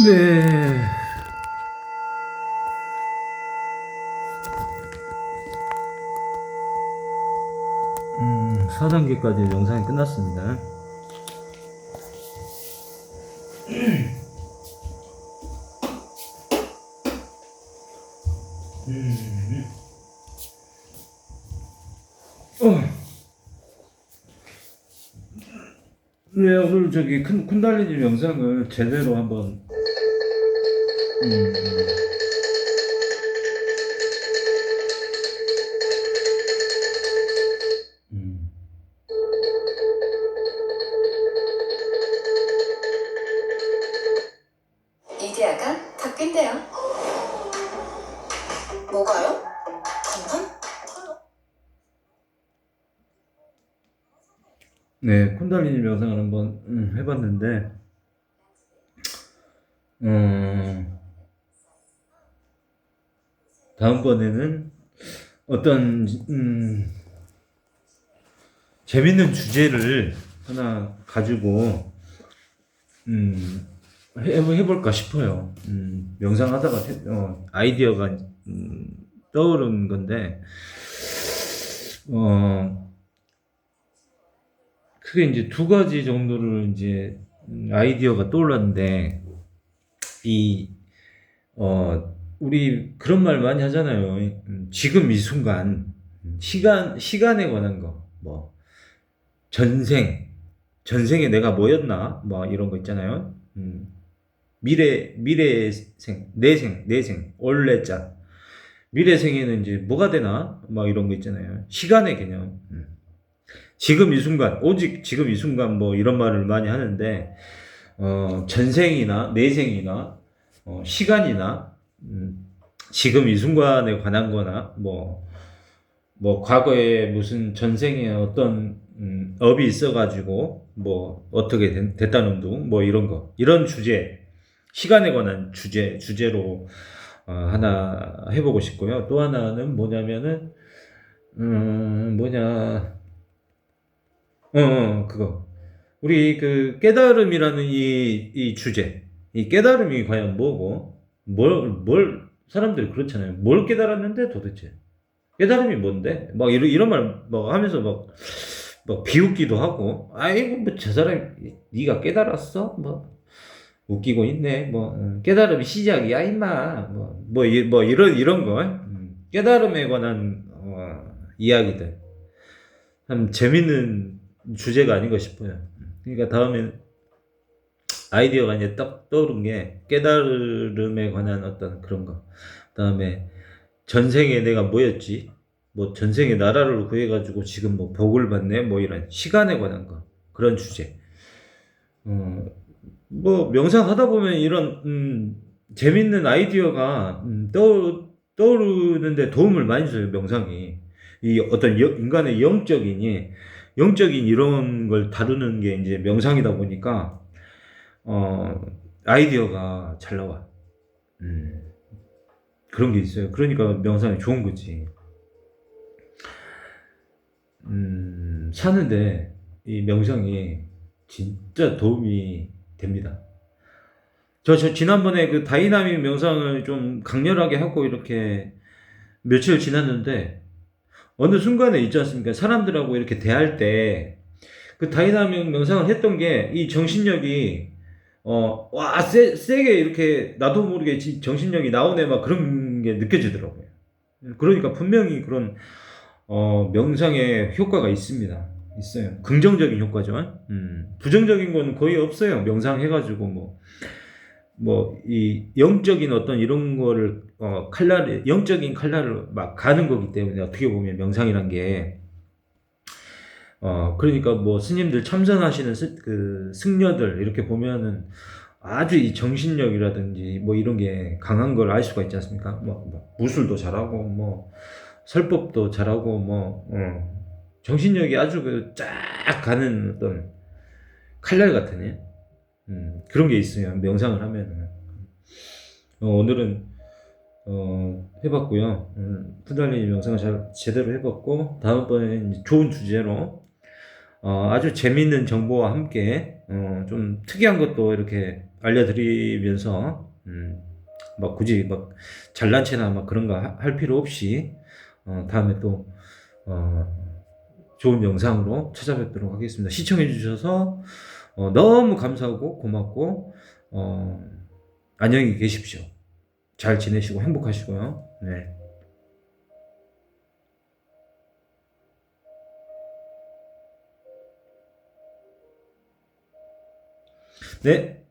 네. 4단계까지 영상이 끝났습니다. 네, 오늘 저기 쿤달리니 영상을 제대로 한번 음, 음. 이디야가 바뀐대요. 뭐가요? 간판? 네, 쿤달리니 영상을 한번 해봤는데 다음번에는 어떤 재밌는 주제를 하나 가지고 해볼까 싶어요. 영상 하다가 아이디어가 떠오른 건데 크게 이제 두 가지 정도를 이제 아이디어가 떠올랐는데 우리 그런 말 많이 하잖아요. 지금 이 순간 시간에 관한 거, 뭐 전생에 내가 뭐였나, 뭐 이런 거 있잖아요. 미래생, 내생, 올래자. 미래생에는 이제 뭐가 되나, 막 이런 거 있잖아요. 시간의 개념. 지금 이 순간, 오직 지금 이 순간, 뭐 이런 말을 많이 하는데 전생이나 내생이나 시간이나 지금 이 순간에 관한 거나 뭐 과거에 무슨 전생에 어떤 업이 있어가지고 뭐 어떻게 됐다는 둥 뭐 이런 거 이런 주제 시간에 관한 주제로 하나 해보고 싶고요. 또 하나는 뭐냐면은 그거 우리 그 깨달음이라는 이 주제 이 깨달음이 과연 뭐고 뭘 사람들이 그렇잖아요. 뭘 깨달았는데 도대체 깨달음이 뭔데? 막 이런 말 막 하면서 막 비웃기도 하고, 아이고 뭐 저 사람 네가 깨달았어? 뭐 웃기고 있네. 뭐 깨달음이 시작이야 임마. 뭐 이런 거 깨달음에 관한 이야기들 참 재밌는 주제가 아닌가 싶어요. 그러니까 다음에 아이디어가 이제 딱 떠오른 게 깨달음에 관한 어떤 그런 거. 그다음에 전생에 내가 뭐였지? 뭐 전생에 나라를 구해가지고 지금 뭐 복을 받네? 뭐 이런 시간에 관한 거 그런 주제. 뭐 명상 하다 보면 이런 재밌는 아이디어가 떠오르는데 도움을 많이 줘요. 명상이 이 어떤 인간의 영적인 이런 걸 다루는 게 이제 명상이다 보니까 아이디어가 잘 나와. 음, 그런 게 있어요. 그러니까 명상이 좋은 거지. 사는데 이 명상이 진짜 도움이 됩니다. 저 지난번에 그 다이나믹 명상을 좀 강렬하게 하고 이렇게 며칠 지났는데 어느 순간에 있지 않습니까? 사람들하고 이렇게 대할 때 그 다이나믹 명상을 했던 게 이 정신력이 세게 이렇게 나도 모르게 정신력이 나오네 막 그런 게 느껴지더라고요. 그러니까 분명히 그런 명상에 효과가 있습니다. 있어요. 긍정적인 효과죠. 부정적인 건 거의 없어요. 명상해가지고 이 영적인 어떤 이런 거를 영적인 칼날을 막 가는 거기 때문에 어떻게 보면 명상이란 게 그러니까 뭐 스님들 참선하시는 그 승려들 이렇게 보면은 아주 이 정신력이라든지 뭐 이런 게 강한 걸 알 수가 있지 않습니까? 뭐 무술도 잘하고 뭐 설법도 잘하고 정신력이 아주 그 쫙 가는 어떤 칼날 같은 그런 게 있어요. 명상을 하면은 오늘은 해봤고요. 쿤달리니 명상을 제대로 해봤고 다음번에는 좋은 주제로 아주 재미있는 정보와 함께 좀 특이한 것도 이렇게 알려드리면서 막 굳이 막 잘난 체나 막 그런 거 할 필요 없이 다음에 또 좋은 영상으로 찾아뵙도록 하겠습니다. 시청해 주셔서 너무 감사하고 고맙고 안녕히 계십시오. 잘 지내시고 행복하시고요. 네. 네.